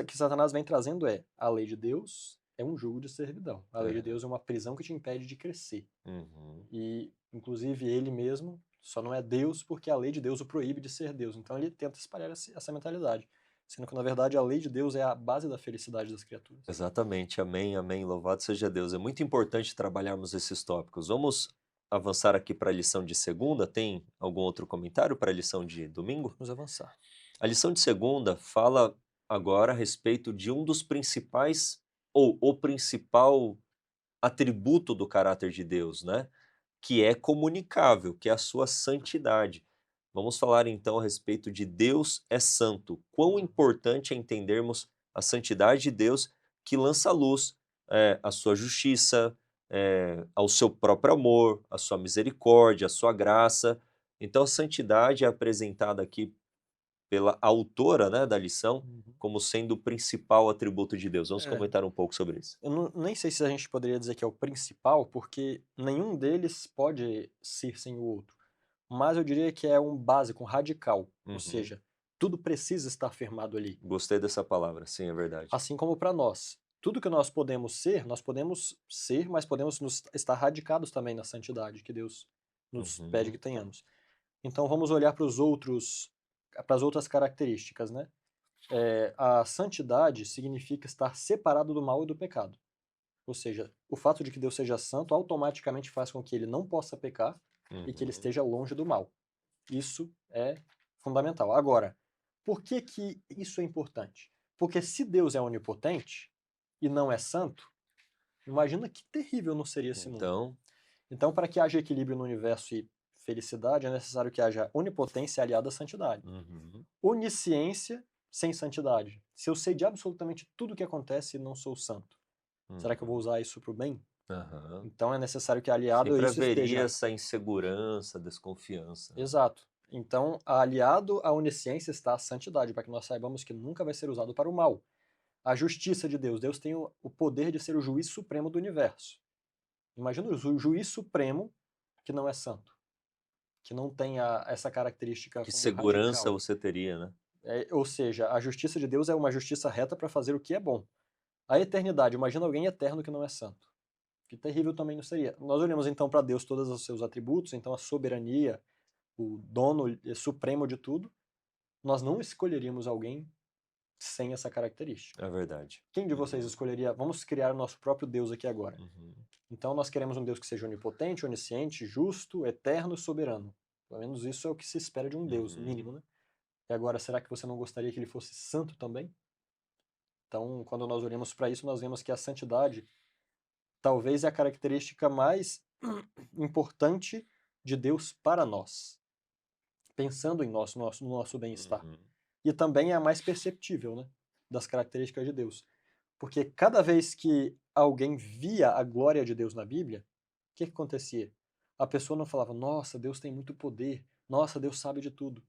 Speaker 2: Que Satanás vem trazendo é a lei de Deus é um jugo de servidão. A lei de
Speaker 1: É.
Speaker 2: Deus é uma prisão que te impede de crescer.
Speaker 1: Uhum.
Speaker 2: E, inclusive, ele mesmo só não é Deus porque a lei de Deus o proíbe de ser Deus. Então ele tenta espalhar essa mentalidade. Sendo que, na verdade, a lei de Deus é a base da felicidade das criaturas.
Speaker 1: Exatamente, amém, amém, louvado seja Deus. É muito importante trabalharmos esses tópicos. Vamos avançar aqui para a lição de segunda. Tem algum outro comentário para a lição de domingo?
Speaker 2: Vamos avançar.
Speaker 1: A lição de segunda fala agora a respeito de um dos principais, ou o principal atributo do caráter de Deus, né? Que é comunicável, que é a sua santidade. Vamos falar então a respeito de Deus é santo. Quão importante é entendermos a santidade de Deus que lança à luz a sua justiça, ao seu próprio amor, a sua misericórdia, a sua graça. Então a santidade é apresentada aqui pela autora, né, da lição
Speaker 2: Uhum.
Speaker 1: como sendo o principal atributo de Deus. Vamos
Speaker 2: É,
Speaker 1: comentar um pouco sobre isso.
Speaker 2: eu nem sei se a gente poderia dizer que é o principal, porque nenhum deles pode ser sem o outro. Mas eu diria que é um básico, um radical. Ou
Speaker 1: Uhum.
Speaker 2: seja, tudo precisa estar firmado ali.
Speaker 1: Gostei dessa palavra, sim, é verdade.
Speaker 2: Assim como para nós. Tudo que nós podemos ser, mas podemos estar radicados também na santidade que Deus nos pede
Speaker 1: Uhum.
Speaker 2: que tenhamos. Então vamos olhar para as outras características, né? A santidade significa estar separado do mal e do pecado. Ou seja, o fato de que Deus seja santo automaticamente faz com que ele não possa pecar e que ele
Speaker 1: Uhum.
Speaker 2: esteja longe do mal. Isso é fundamental. Agora, por que que isso é importante? Porque se Deus é onipotente e não é santo, imagina que terrível não seria esse mundo.
Speaker 1: Então,
Speaker 2: Então, para que haja equilíbrio no universo e felicidade, é necessário que haja onipotência aliada à santidade.
Speaker 1: uhum,
Speaker 2: Onisciência sem santidade. Se eu sei de absolutamente tudo o que acontece e não sou santo, será que eu vou
Speaker 1: uhum,
Speaker 2: usar isso para o bem?
Speaker 1: aham.
Speaker 2: Então é necessário que aliado a
Speaker 1: Sempre
Speaker 2: isso
Speaker 1: haveria
Speaker 2: esteja.
Speaker 1: essa insegurança, desconfiança, né?
Speaker 2: Exato. Então, aliado à onisciência está a santidade, para que nós saibamos que nunca vai ser usado para o mal. A justiça de Deus. Deus tem o poder de ser o juiz supremo do universo. Imagina o juiz supremo que não é santo, que não tem essa característica
Speaker 1: Que
Speaker 2: como
Speaker 1: segurança
Speaker 2: radical.
Speaker 1: você teria, né?
Speaker 2: Ou seja, a justiça de Deus é uma justiça reta para fazer o que é bom. A eternidade, imagina alguém eterno que não é santo. Que terrível também não seria. Nós olhamos então para Deus todos os seus atributos, então a soberania, o dono supremo de tudo, nós não escolheríamos alguém sem essa característica.
Speaker 1: É verdade.
Speaker 2: Quem de vocês
Speaker 1: Uhum,
Speaker 2: escolheria? Vamos criar o nosso próprio Deus aqui agora.
Speaker 1: uhum,
Speaker 2: Então nós queremos um Deus que seja onipotente, onisciente, justo, eterno e soberano. Pelo menos isso é o que se espera de um Deus,
Speaker 1: uhum,
Speaker 2: mínimo, né? E agora, será que você não gostaria que ele fosse santo também? Então, quando nós olhamos para isso, nós vemos que a santidade talvez é a característica mais importante de Deus para nós, pensando em nós, no nosso bem-estar.
Speaker 1: uhum.
Speaker 2: E também é a mais perceptível, né, das características de Deus. Porque cada vez que alguém via a glória de Deus na Bíblia, o que que acontecia? A pessoa não falava, nossa, Deus tem muito poder, nossa, Deus sabe de tudo.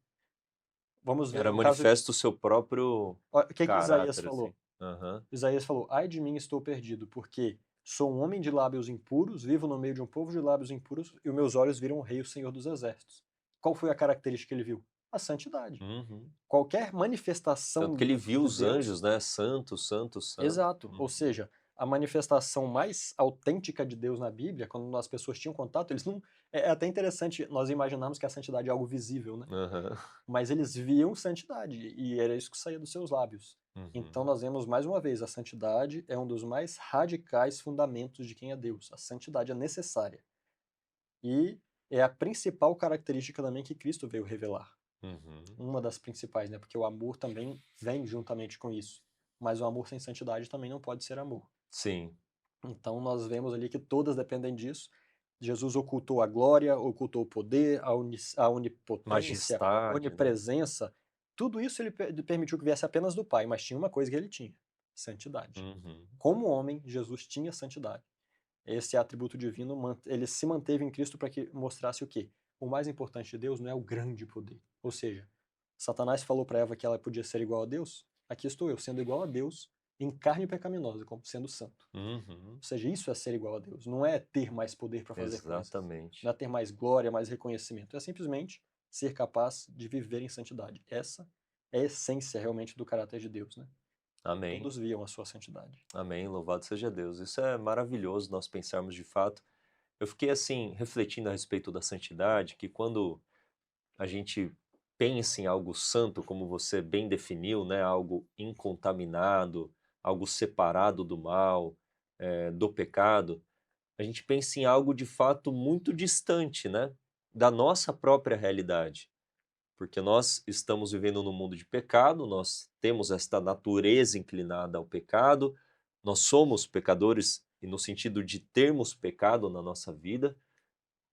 Speaker 2: Vamos ver
Speaker 1: Era
Speaker 2: o caso de.
Speaker 1: manifesto o seu próprio
Speaker 2: O que que Isaías
Speaker 1: caráter,
Speaker 2: falou?
Speaker 1: assim. Aham.
Speaker 2: Isaías falou: Ai de mim, estou perdido, porque sou um homem de lábios impuros, vivo no meio de um povo de lábios impuros, e os meus olhos viram o Rei, o Senhor dos Exércitos. Qual foi a característica que ele viu? A santidade.
Speaker 1: Uhum.
Speaker 2: Qualquer manifestação
Speaker 1: Tanto que ele viu
Speaker 2: de
Speaker 1: os
Speaker 2: Deus.
Speaker 1: anjos, né? Santo, santo, santo.
Speaker 2: Exato. Ou
Speaker 1: Uhum.
Speaker 2: seja, a manifestação mais autêntica de Deus na Bíblia, quando as pessoas tinham contato, eles não. É até interessante nós imaginarmos que a santidade é algo visível, né?
Speaker 1: Aham.
Speaker 2: Mas eles viam santidade e era isso que saía dos seus lábios. Então
Speaker 1: Uhum.
Speaker 2: nós vemos mais uma vez, a santidade é um dos mais radicais fundamentos de quem é Deus. A santidade é necessária. E é a principal característica também que Cristo veio revelar.
Speaker 1: Uhum.
Speaker 2: Uma das principais, né? Porque o amor também vem juntamente com isso. Mas o amor sem santidade também não pode ser amor.
Speaker 1: Sim.
Speaker 2: Então nós vemos ali que todas dependem disso. Jesus ocultou a glória, ocultou o poder, a onipotência,
Speaker 1: Majestade, né?
Speaker 2: onipresença. Tudo isso ele permitiu que viesse apenas do Pai, mas tinha uma coisa que ele tinha: santidade.
Speaker 1: Uhum.
Speaker 2: Como homem, Jesus tinha santidade. Esse atributo divino, ele se manteve em Cristo para que mostrasse o quê? O mais importante de Deus não é o grande poder. Ou seja, Satanás falou para Eva que ela podia ser igual a Deus. Aqui estou eu, sendo igual a Deus, em carne pecaminosa, como sendo santo.
Speaker 1: Uhum.
Speaker 2: Ou seja, isso é ser igual a Deus. Não é ter mais poder para fazer coisas. Não
Speaker 1: Exatamente.
Speaker 2: é ter mais glória, mais reconhecimento. É simplesmente ser capaz de viver em santidade. Essa é a essência realmente do caráter de Deus, né?
Speaker 1: Amém.
Speaker 2: Todos viam a sua santidade.
Speaker 1: Amém. Louvado seja Deus. Isso é maravilhoso nós pensarmos de fato. Eu fiquei assim, refletindo a respeito da santidade, que quando a gente pensa em algo santo, como você bem definiu, né? Algo incontaminado, algo separado do mal, do pecado, a gente pensa em algo de fato muito distante, né? Da nossa própria realidade. Porque nós estamos vivendo num mundo de pecado, nós temos esta natureza inclinada ao pecado, nós somos pecadores e no sentido de termos pecado na nossa vida.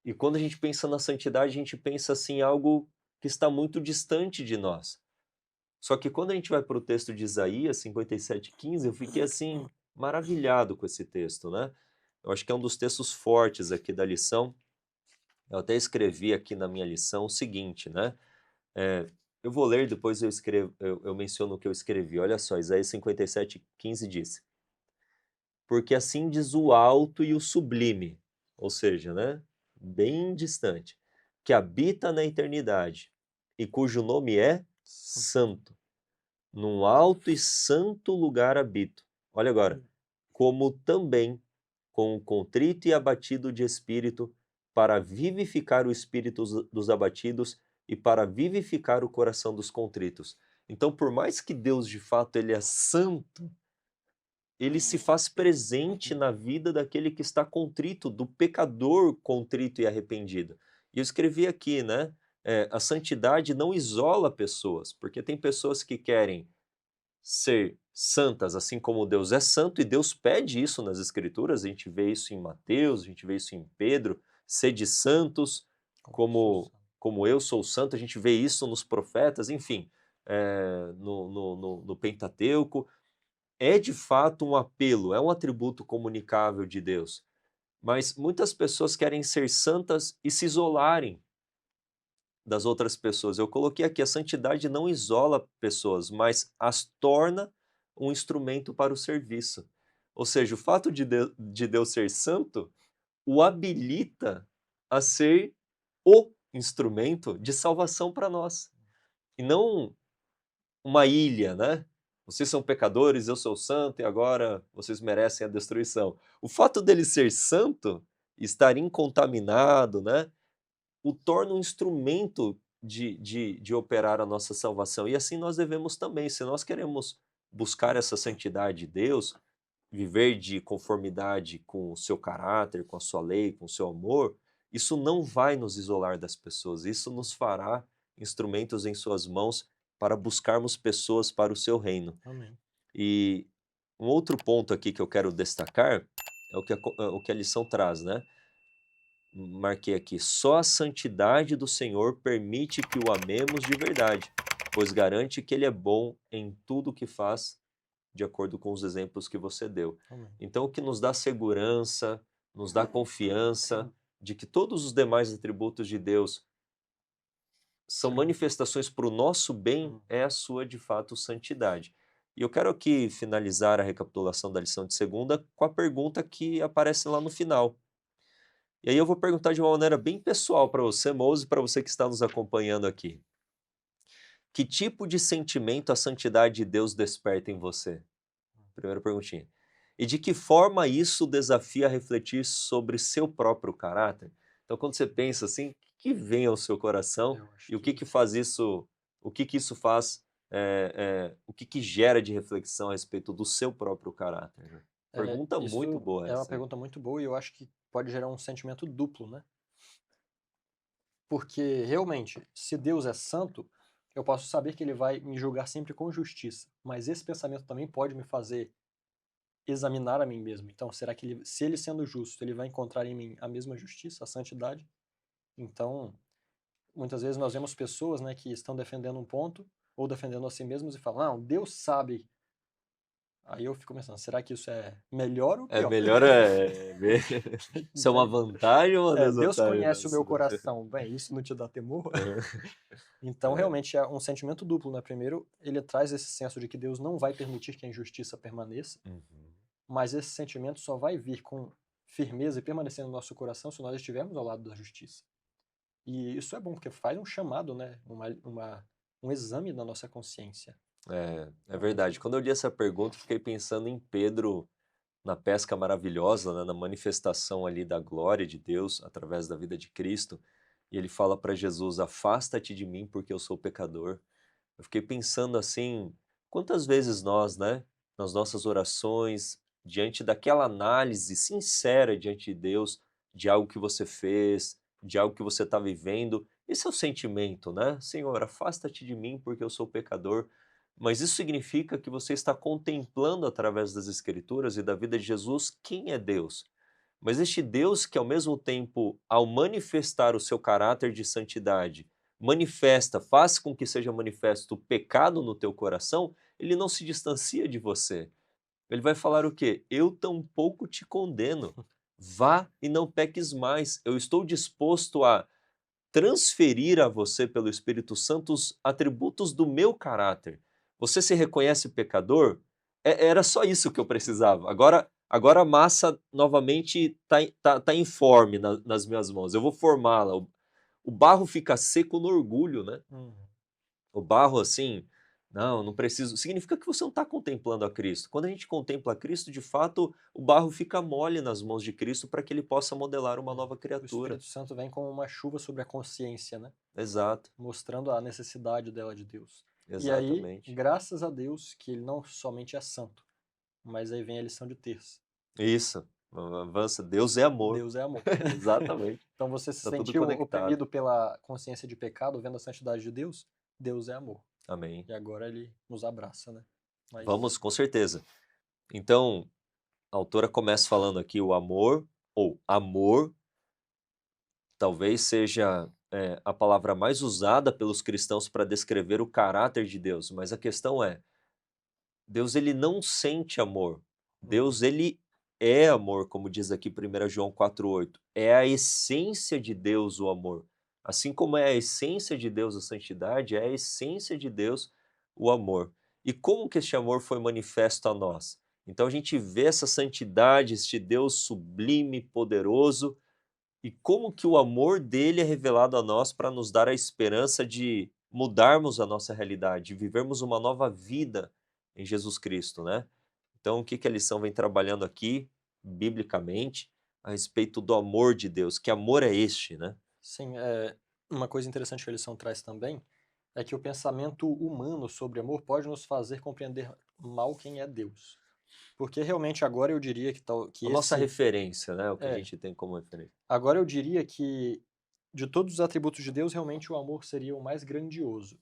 Speaker 1: E quando a gente pensa na santidade, a gente pensa assim em algo que está muito distante de nós. Só que quando a gente vai para o texto de Isaías 57:15, eu fiquei assim maravilhado com esse texto, né? Eu acho que é um dos textos fortes aqui da lição. Eu até escrevi aqui na minha lição o seguinte, né? É, eu vou ler, depois eu menciono o que eu escrevi. Olha só, Isaías 57:15 diz: Porque assim diz o alto e o sublime, ou seja, né, bem distante, que habita na eternidade e cujo nome é Santo. Num alto e santo lugar habito. Olha agora, como também com o contrito e abatido de espírito, para vivificar o espírito dos abatidos e para vivificar o coração dos contritos. Então, por mais que Deus de fato ele é santo, ele se faz presente na vida daquele que está contrito, do pecador contrito e arrependido. E eu escrevi aqui, né? A santidade não isola pessoas, porque tem pessoas que querem ser santas, assim como Deus é santo, e Deus pede isso nas Escrituras, a gente vê isso em Mateus, a gente vê isso em Pedro, sede santos, como, como eu sou santo, a gente vê isso nos profetas, enfim, no Pentateuco. É de fato um apelo, é um atributo comunicável de Deus, mas muitas pessoas querem ser santas e se isolarem das outras pessoas. Eu coloquei aqui, a santidade não isola pessoas, mas as torna um instrumento para o serviço. Ou seja, o fato de Deus ser santo o habilita a ser o instrumento de salvação para nós. E não uma ilha, né? Vocês são pecadores, eu sou santo e agora vocês merecem a destruição. O fato dele ser santo, estar incontaminado, né? O torna um instrumento de operar a nossa salvação. E assim nós devemos também, se nós queremos buscar essa santidade de Deus, viver de conformidade com o seu caráter, com a sua lei, com o seu amor, isso não vai nos isolar das pessoas, isso nos fará instrumentos em suas mãos para buscarmos pessoas para o seu reino.
Speaker 2: Amém.
Speaker 1: E um outro ponto aqui que eu quero destacar é o que a lição traz, né? Marquei aqui, só a santidade do Senhor permite que o amemos de verdade, pois garante que Ele é bom em tudo o que faz, de acordo com os exemplos que você deu.
Speaker 2: Amém.
Speaker 1: Então, o que nos dá segurança, nos dá confiança de que todos os demais atributos de Deus são
Speaker 2: Sim.
Speaker 1: manifestações para o nosso bem, é a sua, de fato, santidade. E eu quero aqui finalizar a recapitulação da lição de segunda com a pergunta que aparece lá no final. E aí eu vou perguntar de uma maneira bem pessoal para você, Mouse, e para você que está nos acompanhando aqui. Que tipo de sentimento a santidade de Deus desperta em você? Primeira perguntinha. E de que forma isso desafia a refletir sobre seu próprio caráter? Então, quando você pensa assim, o que vem ao seu coração
Speaker 2: Eu acho
Speaker 1: e o que faz isso, o que isso faz, o que gera de reflexão a respeito do seu próprio caráter? Né? Pergunta muito
Speaker 2: isso
Speaker 1: boa
Speaker 2: é uma
Speaker 1: essa, hein?
Speaker 2: pergunta muito boa e eu acho que pode gerar um sentimento duplo, né? Porque realmente, se Deus é santo, eu posso saber que ele vai me julgar sempre com justiça, mas esse pensamento também pode me fazer examinar a mim mesmo. Então, será que ele, se ele sendo justo, ele vai encontrar em mim a mesma justiça, a santidade? Então, muitas vezes nós vemos pessoas, né, que estão defendendo um ponto ou defendendo a si mesmos e falam, não, Deus sabe. Aí eu fico pensando, será que isso é melhor ou
Speaker 1: É
Speaker 2: pior?
Speaker 1: melhor isso é uma
Speaker 2: Entende?
Speaker 1: vantagem ou uma
Speaker 2: Deus
Speaker 1: desvantagem
Speaker 2: conhece o
Speaker 1: nossa?
Speaker 2: meu coração. Bem, isso não te dá temor?
Speaker 1: Aham.
Speaker 2: Então, realmente, é um sentimento duplo, né? Primeiro, ele traz esse senso de que Deus não vai permitir que a injustiça permaneça,
Speaker 1: Uhum.
Speaker 2: mas esse sentimento só vai vir com firmeza e permanecer no nosso coração se nós estivermos ao lado da justiça. E isso é bom, porque faz um chamado, né? Um exame da nossa consciência.
Speaker 1: É verdade. Quando eu li essa pergunta, eu fiquei pensando em Pedro na pesca maravilhosa, né, na manifestação ali da glória de Deus através da vida de Cristo. E ele fala para Jesus: afasta-te de mim porque eu sou pecador. Eu fiquei pensando assim, quantas vezes nós, né, nas nossas orações, diante daquela análise sincera diante de Deus, de algo que você fez, de algo que você está vivendo, esse é o sentimento, né? Senhor, afasta-te de mim porque eu sou pecador. Mas isso significa que você está contemplando através das Escrituras e da vida de Jesus quem é Deus. Mas este Deus que, ao mesmo tempo, ao manifestar o seu caráter de santidade, faz com que seja manifesto o pecado no teu coração, ele não se distancia de você. Ele vai falar o quê? Eu tampouco te condeno. Vá e não peques mais. Eu estou disposto a transferir a você pelo Espírito Santo os atributos do meu caráter. Você se reconhece pecador? Era só isso que eu precisava. Agora a massa novamente tá informe nas minhas mãos. Eu vou formá-la. O barro fica seco no orgulho, né?
Speaker 2: Uhum.
Speaker 1: O barro assim, não preciso. Significa que você não está contemplando a Cristo. Quando a gente contempla a Cristo, de fato, o barro fica mole nas mãos de Cristo para que ele possa modelar uma nova
Speaker 2: O
Speaker 1: criatura.
Speaker 2: Espírito Santo vem como uma chuva sobre a consciência, né?
Speaker 1: Exato,
Speaker 2: Mostrando a necessidade dela de Deus. E aí,
Speaker 1: exatamente.
Speaker 2: graças a Deus que ele não somente é santo, Mas aí vem a lição de terça.
Speaker 1: Isso, avança, Deus é amor.
Speaker 2: Deus é amor.
Speaker 1: Exatamente,
Speaker 2: Então você se
Speaker 1: tá tudo
Speaker 2: sentiu
Speaker 1: conectado.
Speaker 2: oprimido pela consciência de pecado, vendo a santidade de Deus? Deus é amor.
Speaker 1: Amém.
Speaker 2: E agora ele nos abraça, né?
Speaker 1: Vamos,
Speaker 2: Mas
Speaker 1: com certeza. Então, a autora começa falando aqui o amor, ou amor, talvez seja a palavra mais usada pelos cristãos para descrever o caráter de Deus, mas a questão é, Deus ele não sente amor, Deus ele é amor, como diz aqui 1 João 4,8, é a essência de Deus o amor, assim como é a essência de Deus a santidade, é a essência de Deus o amor. E como que este amor foi manifesto a nós? Então a gente vê essa santidade, este Deus sublime, poderoso, e como que o amor dele é revelado a nós para nos dar a esperança de mudarmos a nossa realidade, de vivermos uma nova vida em Jesus Cristo, né? Então, o que que a lição vem trabalhando aqui, biblicamente, a respeito do amor de Deus? Que amor é este, né?
Speaker 2: sim, uma coisa interessante que a lição traz também é que o pensamento humano sobre amor pode nos fazer compreender mal quem é Deus. Porque realmente agora eu diria que
Speaker 1: A nossa
Speaker 2: esse
Speaker 1: referência, né? O que a
Speaker 2: é,
Speaker 1: gente tem como referência.
Speaker 2: agora eu diria que de todos os atributos de Deus, realmente o amor seria o mais grandioso,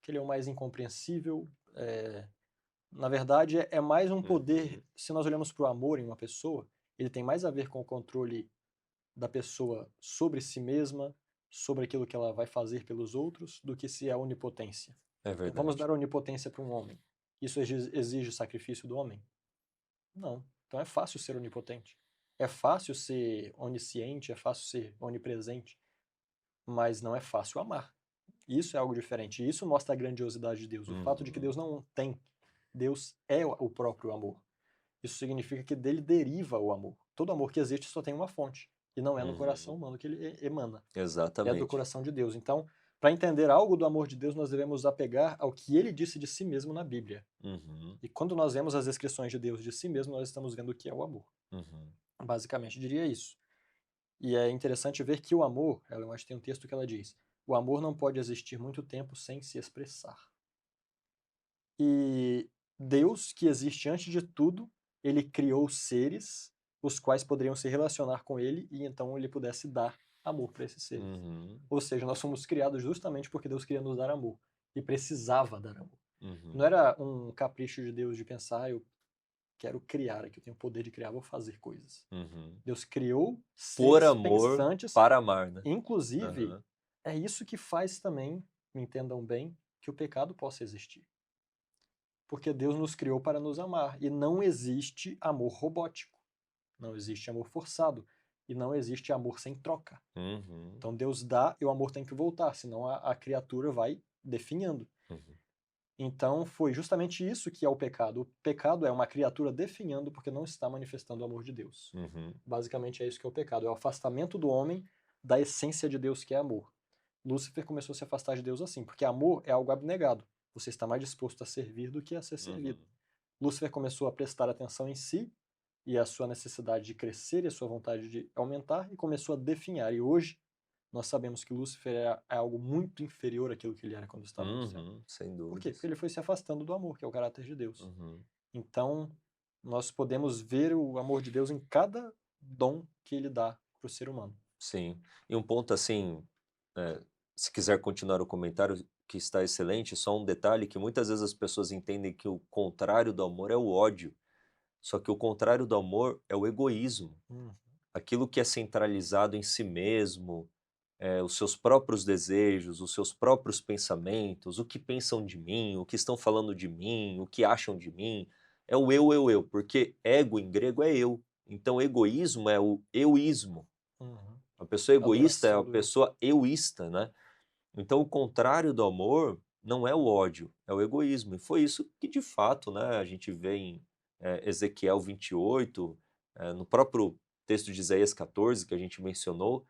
Speaker 2: que ele é o mais incompreensível. Na verdade, é mais um
Speaker 1: Uhum,
Speaker 2: poder. Se nós olhamos para o amor em uma pessoa, ele tem mais a ver com o controle da pessoa sobre si mesma, sobre aquilo que ela vai fazer pelos outros, do que se é a onipotência.
Speaker 1: é
Speaker 2: Então, vamos
Speaker 1: verdade.
Speaker 2: dar onipotência para um homem. Isso exige sacrifício do homem? Não. Então é fácil ser onipotente. É fácil ser onisciente, é fácil ser onipresente, mas não é fácil amar. Isso é algo diferente. E isso mostra a grandiosidade de Deus. O fato de que
Speaker 1: Uhum,
Speaker 2: Deus não tem. Deus é o próprio amor. Isso significa que dele deriva o amor. Todo amor que existe só tem uma fonte. E não é no coração
Speaker 1: uhum,
Speaker 2: humano que ele emana. É do
Speaker 1: exatamente.
Speaker 2: coração de Deus. Então, para entender algo do amor de Deus, nós devemos apegar ao que ele disse de si mesmo na Bíblia.
Speaker 1: Uhum,
Speaker 2: E quando nós vemos as descrições de Deus de si mesmo, nós estamos vendo o que é o amor.
Speaker 1: uhum,
Speaker 2: Basicamente, eu diria isso. E é interessante ver que o amor, ela, eu acho que tem um texto que ela diz, o amor não pode existir muito tempo sem se expressar. E Deus, que existe antes de tudo, ele criou seres os quais poderiam se relacionar com ele e então ele pudesse dar amor para esses seres.
Speaker 1: uhum,
Speaker 2: Ou seja, nós fomos criados justamente porque Deus queria nos dar amor e precisava dar amor. Não
Speaker 1: uhum,
Speaker 2: era um capricho de Deus de pensar, eu quero criar aqui, eu tenho o poder de criar, vou fazer coisas.
Speaker 1: uhum.
Speaker 2: Deus criou
Speaker 1: Por
Speaker 2: seres
Speaker 1: amor,
Speaker 2: pensantes,
Speaker 1: para amar, né?
Speaker 2: inclusive
Speaker 1: Aham.
Speaker 2: é isso que faz também, me entendam bem, que o pecado possa existir. Porque Deus nos criou para nos amar e não existe amor robótico, não existe amor forçado e não existe amor sem troca.
Speaker 1: Uhum,
Speaker 2: Então Deus dá e o amor tem que voltar, senão a criatura vai definhando.
Speaker 1: uhum,
Speaker 2: Então foi justamente isso que é o pecado. O pecado é uma criatura definhando porque não está manifestando o amor de Deus.
Speaker 1: uhum,
Speaker 2: Basicamente é isso que é o pecado, é o afastamento do homem da essência de Deus que é amor. Lúcifer começou a se afastar de Deus assim, porque amor é algo abnegado. Você está mais disposto a servir do que a ser servido.
Speaker 1: uhum,
Speaker 2: Lúcifer começou a prestar atenção em si e a sua necessidade de crescer e a sua vontade de aumentar e começou a definhar. E hoje nós sabemos que Lúcifer é algo muito inferior àquilo que ele era quando estava no céu.
Speaker 1: uhum, sem
Speaker 2: Por quê? Porque
Speaker 1: dúvidas.
Speaker 2: ele foi se afastando do amor, que é o caráter de Deus.
Speaker 1: Uhum,
Speaker 2: Então, nós podemos ver o amor de Deus em cada dom que ele dá para o ser humano.
Speaker 1: sim. E um ponto assim, se quiser continuar o comentário, que está excelente, só um detalhe que muitas vezes as pessoas entendem que o contrário do amor é o ódio. Só que o contrário do amor é o egoísmo.
Speaker 2: Hum,
Speaker 1: Aquilo que é centralizado em si mesmo, os seus próprios desejos, os seus próprios pensamentos, o que pensam de mim, o que estão falando de mim, o que acham de mim, é o eu, porque ego em grego é eu. Então, egoísmo é o euísmo.
Speaker 2: uhum.
Speaker 1: A pessoa egoísta é
Speaker 2: Adoração
Speaker 1: a
Speaker 2: do eu.
Speaker 1: pessoa euísta, né? Então, o contrário do amor não é o ódio, é o egoísmo. E foi isso que, de fato, né, a gente vê em Ezequiel 28, no próprio texto de Isaías 14, que a gente mencionou,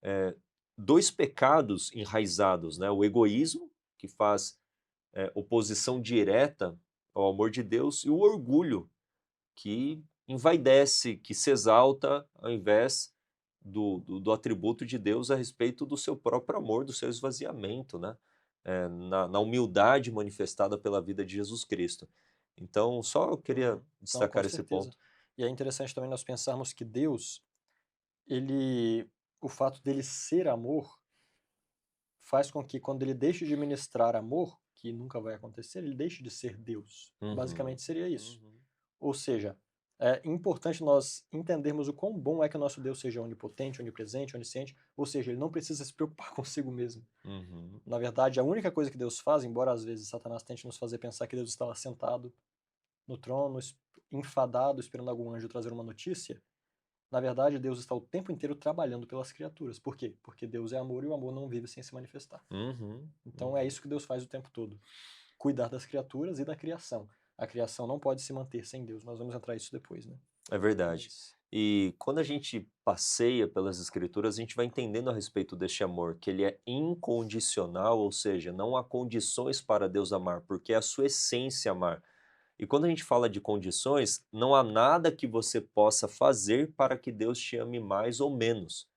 Speaker 1: eh, dois pecados enraizados, né? O egoísmo, que faz oposição direta ao amor de Deus, e o orgulho, que envaidece, que se exalta ao invés do atributo de Deus a respeito do seu próprio amor, do seu esvaziamento, né? Na humildade manifestada pela vida de Jesus Cristo. Então, só eu queria
Speaker 2: Uhum. Não, com
Speaker 1: destacar esse
Speaker 2: certeza.
Speaker 1: ponto.
Speaker 2: E é interessante também nós pensarmos que Deus, ele o fato dele ser amor, faz com que quando ele deixe de ministrar amor, que nunca vai acontecer, ele deixe de ser Deus.
Speaker 1: Uhum,
Speaker 2: Basicamente seria isso.
Speaker 1: uhum,
Speaker 2: Ou seja, é importante nós entendermos o quão bom é que o nosso Deus seja onipotente, onipresente, onisciente, ou seja, ele não precisa se preocupar consigo mesmo.
Speaker 1: uhum,
Speaker 2: Na verdade, a única coisa que Deus faz, embora às vezes Satanás tente nos fazer pensar que Deus está lá sentado no trono, enfadado, esperando algum anjo trazer uma notícia, na verdade, Deus está o tempo inteiro trabalhando pelas criaturas. Por quê? Porque Deus é amor e o amor não vive sem se manifestar.
Speaker 1: uhum,
Speaker 2: Então é
Speaker 1: uhum.
Speaker 2: isso que Deus faz o tempo todo. Cuidar das criaturas e da criação. A criação não pode se manter sem Deus. Nós vamos entrar nisso depois, né?
Speaker 1: É verdade.
Speaker 2: Mas.
Speaker 1: E quando a gente passeia pelas escrituras, a gente vai entendendo a respeito deste amor, que ele é incondicional, ou seja, não há condições para Deus amar, porque é a sua essência amar. E quando a gente fala de condições, não há nada que você possa fazer para que Deus te ame mais ou menos.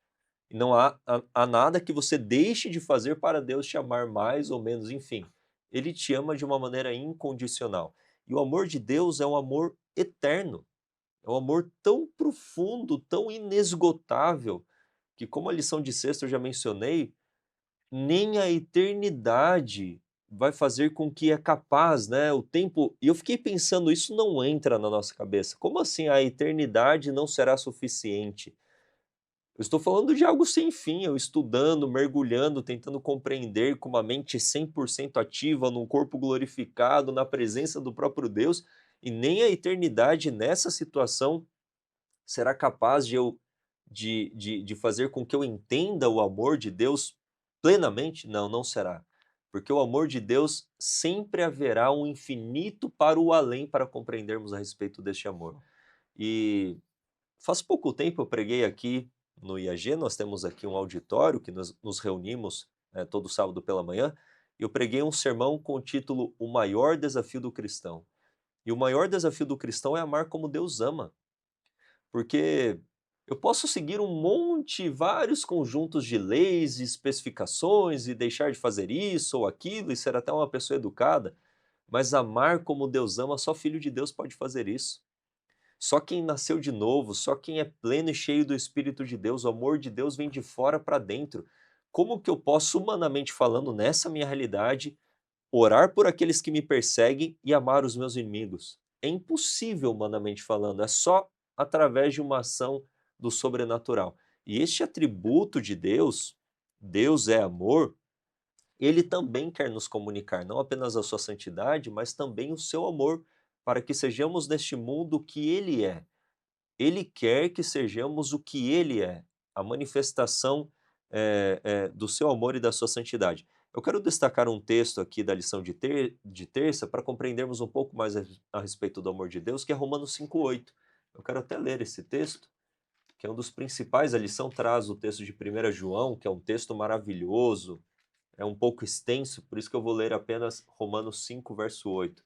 Speaker 1: E não há nada que você deixe de fazer para Deus te amar mais ou menos, enfim. Ele te ama de uma maneira incondicional. E o amor de Deus é um amor eterno. É um amor tão profundo, tão inesgotável, que como a lição de sexta eu já mencionei, nem a eternidade vai fazer com que é capaz, né, o tempo e eu fiquei pensando, isso não entra na nossa cabeça. Como assim a eternidade não será suficiente? Eu estou falando de algo sem fim, eu estudando, mergulhando, tentando compreender com uma mente 100% ativa, num corpo glorificado, na presença do próprio Deus, e nem a eternidade nessa situação será capaz de fazer com que eu entenda o amor de Deus plenamente? Não, não será. Porque o amor de Deus sempre haverá um infinito para o além para compreendermos a respeito deste amor. E faz pouco tempo eu preguei aqui no IAG, nós temos aqui um auditório que nós nos reunimos todo sábado pela manhã, e eu preguei um sermão com o título O Maior Desafio do Cristão. E o maior desafio do cristão é amar como Deus ama. Porque eu posso seguir um monte, vários conjuntos de leis e especificações e deixar de fazer isso ou aquilo e ser até uma pessoa educada, mas amar como Deus ama, só filho de Deus pode fazer isso. Só quem nasceu de novo, só quem é pleno e cheio do Espírito de Deus, o amor de Deus vem de fora para dentro. Como que eu posso, humanamente falando, nessa minha realidade, orar por aqueles que me perseguem e amar os meus inimigos? É impossível, humanamente falando, é só através de uma ação do sobrenatural. E este atributo de Deus, Deus é amor, ele também quer nos comunicar não apenas a sua santidade, mas também o seu amor, para que sejamos neste mundo o que ele é. Ele quer que sejamos o que ele é, a manifestação do seu amor e da sua santidade. Eu quero destacar um texto aqui da lição de terça para compreendermos um pouco mais a respeito do amor de Deus, que é Romanos 5,8. Eu quero até ler esse texto, que é um dos principais. A lição traz o texto de 1 João, que é um texto maravilhoso, é um pouco extenso, por isso que eu vou ler apenas Romanos 5, verso 8.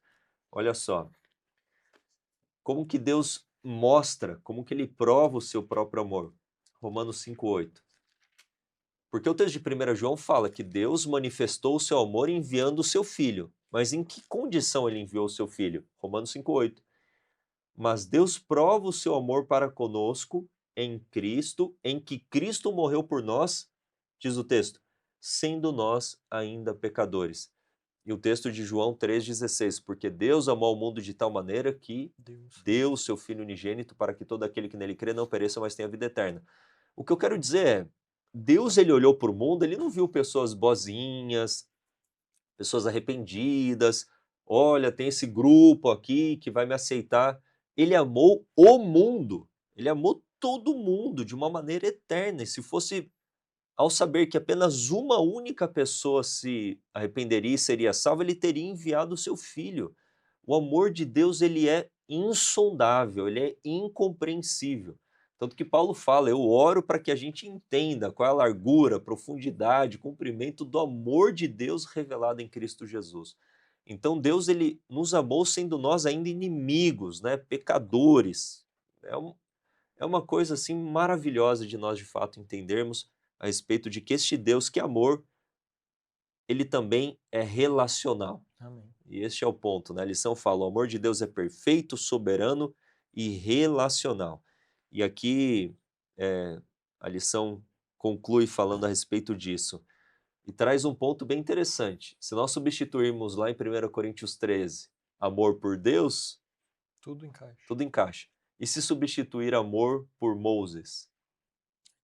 Speaker 1: Olha só, como que Deus mostra, como que ele prova o seu próprio amor. Romanos 5:8. Porque o texto de 1 João fala que Deus manifestou o seu amor enviando o seu filho. Mas em que condição ele enviou o seu filho? Romanos 5:8. Mas Deus prova o seu amor para conosco em Cristo, em que Cristo morreu por nós, diz o texto, sendo nós ainda pecadores. E o texto de João 3,16, porque Deus amou o mundo de tal maneira que
Speaker 2: Deus.
Speaker 1: deu o seu Filho unigênito para que todo aquele que nele crê não pereça, mas tenha vida eterna. O que eu quero dizer é, Deus ele olhou para o mundo, ele não viu pessoas boazinhas, pessoas arrependidas, olha, tem esse grupo aqui que vai me aceitar. Ele amou o mundo, ele amou todo mundo de uma maneira eterna, e se fosse ao saber que apenas uma única pessoa se arrependeria e seria salva, ele teria enviado o seu filho. O amor de Deus, ele é insondável, ele é incompreensível. Tanto que Paulo fala, eu oro para que a gente entenda qual é a largura, profundidade, comprimento do amor de Deus revelado em Cristo Jesus. Então Deus, ele nos amou sendo nós ainda inimigos, né, pecadores. É, é uma coisa assim maravilhosa de nós de fato entendermos a respeito de que este Deus que é amor, ele também é relacional.
Speaker 2: Amém.
Speaker 1: E este é o ponto, né? A lição fala: o amor de Deus é perfeito, soberano e relacional. E aqui a lição conclui falando a respeito disso. E traz um ponto bem interessante. Se nós substituirmos lá em 1 Coríntios 13 amor por Deus,
Speaker 2: Tudo encaixa.
Speaker 1: tudo encaixa. E se substituir amor por Moses,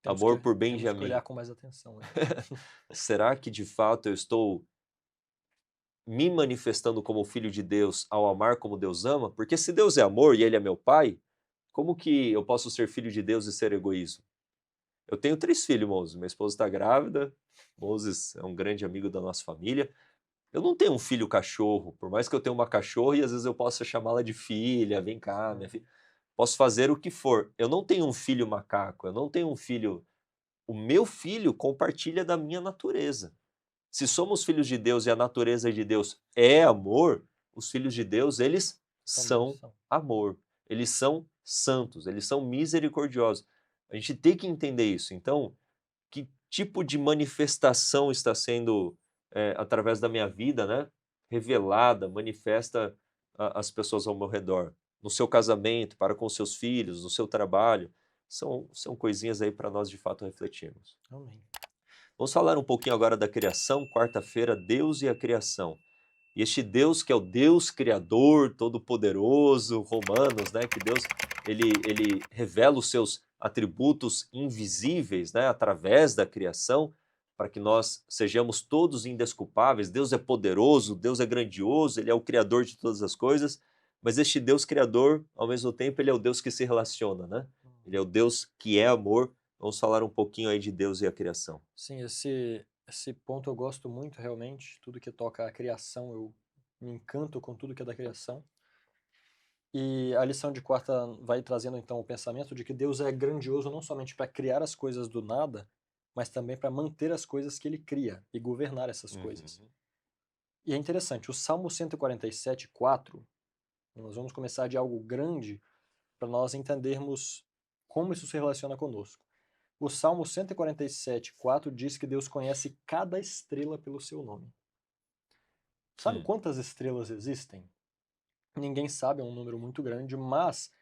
Speaker 2: Temos
Speaker 1: amor
Speaker 2: que,
Speaker 1: por
Speaker 2: temos que
Speaker 1: Benjamim,
Speaker 2: olhar com mais atenção, né?
Speaker 1: será que de fato eu estou me manifestando como filho de Deus ao amar como Deus ama? Porque se Deus é amor e Ele é meu pai, como que eu posso ser filho de Deus e ser egoísmo? Eu tenho 3 filhos, Moses. Minha esposa está grávida, Moses é um grande amigo da nossa família. Eu não tenho um filho cachorro, por mais que eu tenha uma cachorra e às vezes eu possa chamá-la de filha, vem cá, minha filha. Posso fazer o que for. Eu não tenho um filho macaco, eu não tenho um filho. O meu filho compartilha da minha natureza. Se somos filhos de Deus e a natureza de Deus é amor, os filhos de Deus, eles
Speaker 2: Também
Speaker 1: são
Speaker 2: são.
Speaker 1: amor. Eles são santos, eles são misericordiosos. A gente tem que entender isso. Então, que tipo de manifestação está sendo, através da minha vida, né, revelada, manifesta às pessoas ao meu redor? No seu casamento, para com seus filhos, no seu trabalho. São coisinhas aí para nós de fato refletirmos.
Speaker 2: Amém.
Speaker 1: Vamos falar um pouquinho agora da criação, quarta-feira, Deus e a criação. E este Deus que é o Deus criador, todo-poderoso, Romanos, né, que Deus ele revela os seus atributos invisíveis, né, através da criação, para que nós sejamos todos indesculpáveis. Deus é poderoso, Deus é grandioso, ele é o criador de todas as coisas, mas este Deus criador, ao mesmo tempo, ele é o Deus que se relaciona, né? Ele é o Deus que é amor. Vamos falar um pouquinho aí de Deus e a criação.
Speaker 2: Sim, esse ponto eu gosto muito realmente. Tudo que toca a criação, eu me encanto com tudo que é da criação. E a lição de quarta vai trazendo então o pensamento de que Deus é grandioso não somente para criar as coisas do nada, mas também para manter as coisas que ele cria e governar essas coisas.
Speaker 1: Uhum.
Speaker 2: E é interessante, o Salmo 147:4, nós vamos começar de algo grande para nós entendermos como isso se relaciona conosco. O Salmo 147:4 diz que Deus conhece cada estrela pelo seu nome. Sabe quantas estrelas existem? Ninguém sabe, é um número muito grande, mas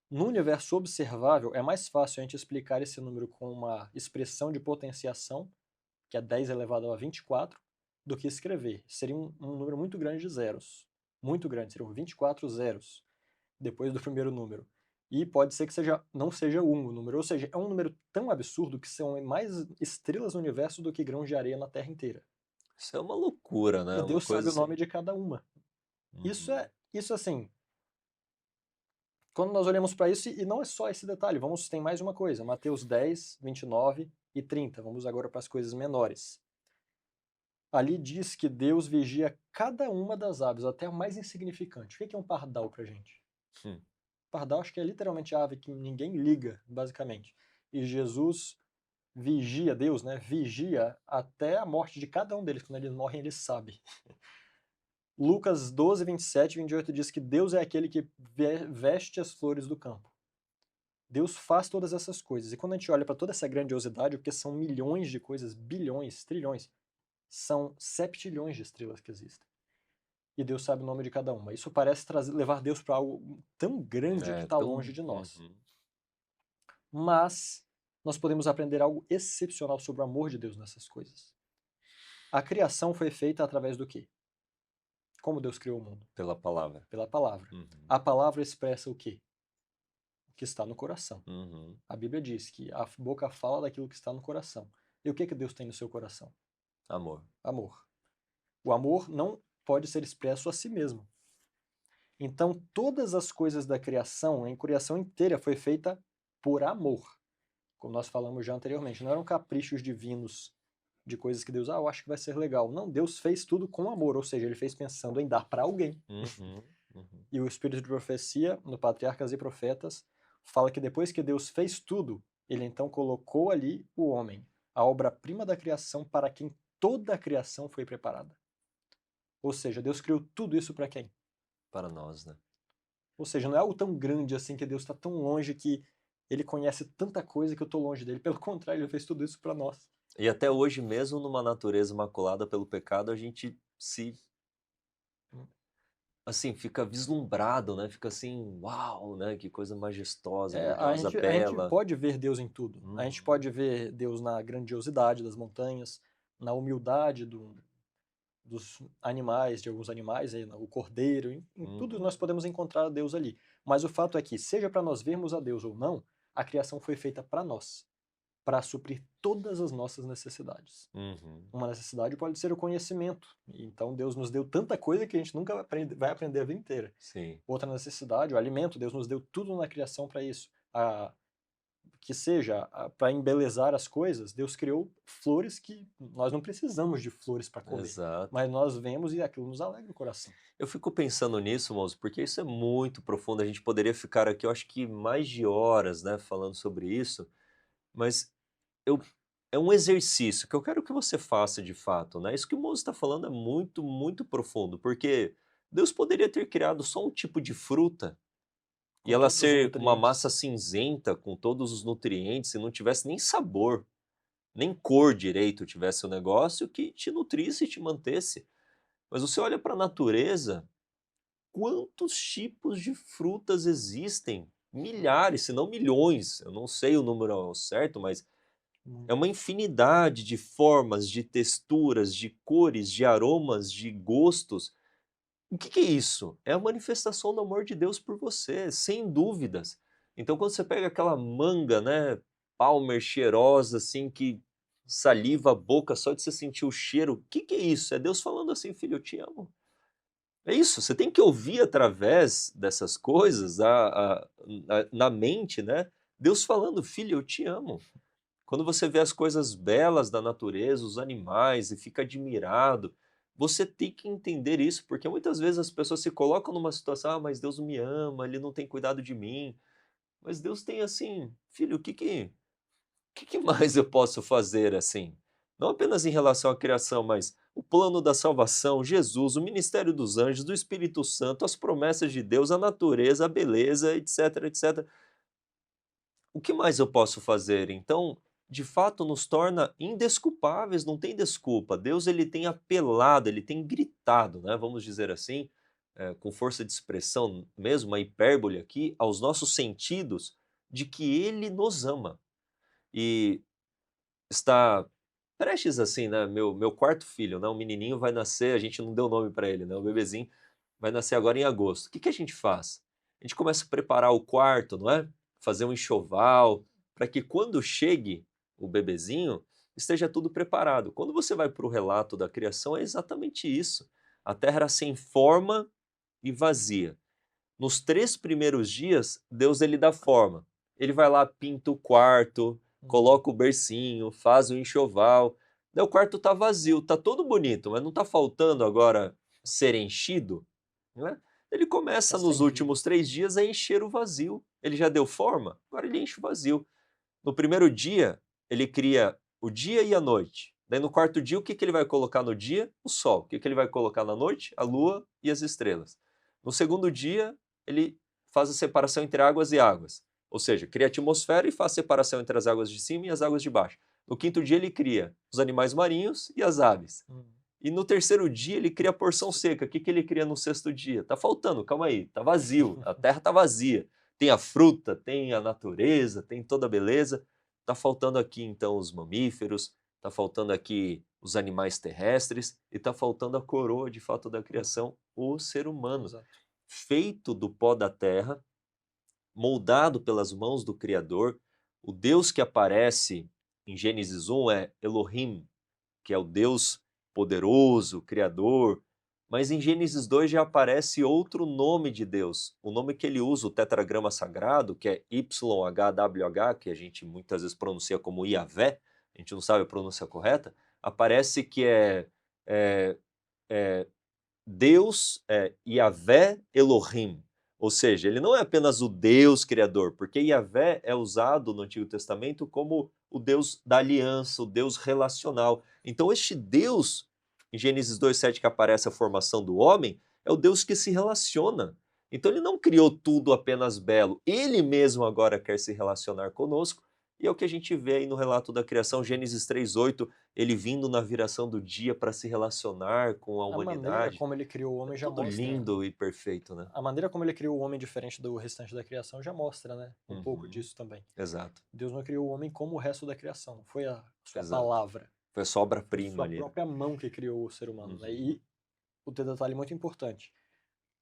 Speaker 2: no universo observável é mais fácil a gente explicar esse número com uma expressão de potenciação, que é 10 elevado a 24, do que escrever. Seria um número muito grande de zeros. Muito grande, seriam 24 zeros depois do primeiro número. E pode ser que não seja um o número, ou seja, é um número tão absurdo que são mais estrelas no universo do que grãos de areia na Terra inteira.
Speaker 1: Isso é uma loucura, né?
Speaker 2: E
Speaker 1: Uma
Speaker 2: Deus
Speaker 1: coisa
Speaker 2: sabe o
Speaker 1: assim.
Speaker 2: nome de cada uma.
Speaker 1: Uhum.
Speaker 2: Isso assim, quando nós olhamos para isso, e não é só esse detalhe, tem mais uma coisa, Mateus 10, 29 e 30, vamos agora para as coisas menores. Ali diz que Deus vigia cada uma das aves, até a mais insignificante. O que é um pardal pra gente?
Speaker 1: Hum.
Speaker 2: Pardal acho que é literalmente a ave que ninguém liga, basicamente. E Jesus vigia, Deus, né, vigia até a morte de cada um deles. Quando eles morrem, ele sabe. Lucas 12, 27 e 28 diz que Deus é aquele que veste as flores do campo. Deus faz todas essas coisas. E quando a gente olha para toda essa grandiosidade, porque são milhões de coisas, bilhões, trilhões, são septilhões de estrelas que existem. E Deus sabe o nome de cada uma. Isso parece levar Deus para algo tão grande que
Speaker 1: É,
Speaker 2: está
Speaker 1: tão.
Speaker 2: longe de nós.
Speaker 1: Uhum.
Speaker 2: Mas nós podemos aprender algo excepcional sobre o amor de Deus nessas coisas. A criação foi feita através do quê? Como Deus criou o mundo?
Speaker 1: Pela palavra.
Speaker 2: Pela palavra.
Speaker 1: Uhum.
Speaker 2: A palavra expressa o quê? O que está no coração.
Speaker 1: Uhum.
Speaker 2: A Bíblia diz que a boca fala daquilo que está no coração. E o que Deus tem no seu coração?
Speaker 1: Amor.
Speaker 2: Amor. O amor não pode ser expresso a si mesmo. Então, todas as coisas da criação, a criação inteira foi feita por amor. Como nós falamos já anteriormente, não eram caprichos divinos de coisas que Deus, eu acho que vai ser legal. Não, Deus fez tudo com amor, ou seja, ele fez pensando em dar para alguém.
Speaker 1: Uhum. Uhum.
Speaker 2: E o espírito de profecia, no Patriarcas e Profetas, fala que depois que Deus fez tudo, ele então colocou ali o homem, a obra-prima da criação para quem toda a criação foi preparada. Ou seja, Deus criou tudo isso para quem?
Speaker 1: Para nós, né?
Speaker 2: Ou seja, não é algo tão grande assim que Deus está tão longe que ele conhece tanta coisa que eu estou longe dele. Pelo contrário, ele fez tudo isso para nós.
Speaker 1: E até hoje, mesmo numa natureza maculada pelo pecado, a gente se assim, fica vislumbrado, né? Fica assim, uau, né? Que coisa majestosa,
Speaker 2: É, a
Speaker 1: gloriosa,
Speaker 2: gente, a gente
Speaker 1: bela.
Speaker 2: pode ver Deus em tudo. A gente
Speaker 1: Uhum,
Speaker 2: pode ver Deus na grandiosidade das montanhas, na humildade dos animais, de alguns animais, aí, o cordeiro, em tudo
Speaker 1: uhum.
Speaker 2: nós podemos encontrar Deus ali. Mas o fato é que, seja para nós vermos a Deus ou não, a criação foi feita para nós, para suprir todas as nossas necessidades.
Speaker 1: Uhum.
Speaker 2: Uma necessidade pode ser o conhecimento. Então Deus nos deu tanta coisa que a gente nunca vai aprender a vida inteira.
Speaker 1: Sim,
Speaker 2: Outra necessidade, o alimento, Deus nos deu tudo na criação para isso. Que seja para embelezar as coisas, Deus criou flores que nós não precisamos de flores para comer,
Speaker 1: exato.
Speaker 2: mas nós vemos e aquilo nos alegra o coração.
Speaker 1: Eu fico pensando nisso, moço, porque isso é muito profundo. A gente poderia ficar aqui, eu acho que mais de horas, né, falando sobre isso, mas eu, é um exercício que eu quero que você faça de fato, né? Isso que o moço está falando é muito, muito profundo, porque Deus poderia ter criado só um tipo de fruta e
Speaker 2: Com
Speaker 1: ela
Speaker 2: todos os
Speaker 1: ser uma
Speaker 2: nutrientes.
Speaker 1: massa cinzenta com todos os nutrientes e não tivesse nem sabor, nem cor direito tivesse o negócio que te nutrisse e te mantesse. Mas você olha para a natureza, quantos tipos de frutas existem? Milhares, se não milhões. Eu não sei o número ao certo, mas é uma
Speaker 2: Muitos.
Speaker 1: infinidade de formas, de texturas, de cores, de aromas, de gostos. O que que é isso? É a manifestação do amor de Deus por você, sem dúvidas. Então, quando você pega aquela manga, né, Palmer cheirosa, assim, que saliva a boca só de você sentir o cheiro, o que que é isso? É Deus falando assim, filho, eu te amo. É isso, você tem que ouvir através dessas coisas, na mente, né, Deus falando: "Filho, eu te amo". Quando você vê as coisas belas da natureza, os animais, e fica admirado, você tem que entender isso, porque muitas vezes as pessoas se colocam numa situação: "Ah, mas Deus não me ama, ele não tem cuidado de mim". Mas Deus tem assim: "Filho, o que que mais eu posso fazer assim?". Não apenas em relação à criação, mas o plano da salvação, Jesus, o ministério dos anjos, do Espírito Santo, as promessas de Deus, a natureza, a beleza, etc, etc. O que mais eu posso fazer? Então, de fato, nos torna indesculpáveis, não tem desculpa. Deus ele tem apelado, ele tem gritado, né, vamos dizer assim, com força de expressão mesmo, uma hipérbole aqui, aos nossos sentidos, de que ele nos ama. E está prestes assim, né, meu quarto filho, né, um menininho vai nascer, a gente não deu nome para ele, né, o bebezinho vai nascer agora em agosto. O que que a gente faz? A gente começa a preparar o quarto, não é? Fazer um enxoval, para que quando chegue o bebezinho, esteja tudo preparado. Quando você vai para o relato da criação, é exatamente isso. A terra era sem forma e vazia. Nos 3 primeiros dias, Deus ele dá forma. Ele vai lá, pinta o quarto,
Speaker 2: Uhum.
Speaker 1: coloca o bercinho, faz o enxoval. Daí o quarto está vazio, está todo bonito, mas não está faltando agora ser enchido, né? Ele
Speaker 2: Tá
Speaker 1: começa nos
Speaker 2: sem vida.
Speaker 1: últimos 3 dias a encher o vazio. Ele já deu forma, agora ele enche o vazio. No primeiro dia, ele cria o dia e a noite. Daí no quarto dia, o que que ele vai colocar no dia? O sol. O que que ele vai colocar na noite? A lua e as estrelas. No segundo dia, ele faz a separação entre águas e águas. Ou seja, cria a atmosfera e faz a separação entre as águas de cima e as águas de baixo. No quinto dia, ele cria os animais marinhos e as aves.
Speaker 2: Uhum.
Speaker 1: E no terceiro dia, ele cria a porção seca. O que que ele cria no sexto dia? Tá faltando, calma aí, tá vazio, a terra tá vazia. Tem a fruta, tem a natureza, tem toda a beleza. Tá faltando aqui então os mamíferos, tá faltando aqui os animais terrestres e tá faltando a coroa de fato da
Speaker 2: Uhum.
Speaker 1: criação, o ser humano,
Speaker 2: Exato.
Speaker 1: feito do pó da terra, moldado pelas mãos do Criador. O Deus que aparece em Gênesis 1 é Elohim, que é o Deus poderoso, criador. Mas em Gênesis 2 já aparece outro nome de Deus. O nome que ele usa, o tetragrama sagrado, que é YHWH, que a gente muitas vezes pronuncia como Iavé, a gente não sabe a pronúncia correta, aparece que é, é Deus, Iavé Elohim. Ou seja, ele não é apenas o Deus criador, porque Iavé é usado no Antigo Testamento como o Deus da aliança, o Deus relacional. Então, este Deus, em Gênesis 2:7, que aparece a formação do homem, é o Deus que se relaciona. Então, ele não criou tudo apenas belo. Ele mesmo agora quer se relacionar conosco E é o que a gente vê aí no relato da criação, Gênesis 3:8, ele vindo na viração do dia para se relacionar com a
Speaker 2: A maneira
Speaker 1: humanidade.
Speaker 2: como ele criou o
Speaker 1: É
Speaker 2: homem já
Speaker 1: tudo
Speaker 2: mostra.
Speaker 1: lindo e perfeito, né?
Speaker 2: A maneira como ele criou o homem diferente do restante da criação já mostra, né? Um pouco
Speaker 1: Uhum.
Speaker 2: disso também.
Speaker 1: Exato,
Speaker 2: Deus não criou o homem como o resto da criação, não foi a sua
Speaker 1: exato.
Speaker 2: palavra,
Speaker 1: Foi só
Speaker 2: foi
Speaker 1: obra-prima
Speaker 2: sua
Speaker 1: ali, né?
Speaker 2: própria mão que criou o ser humano, né?
Speaker 1: Uhum.
Speaker 2: E o teu detalhe muito importante,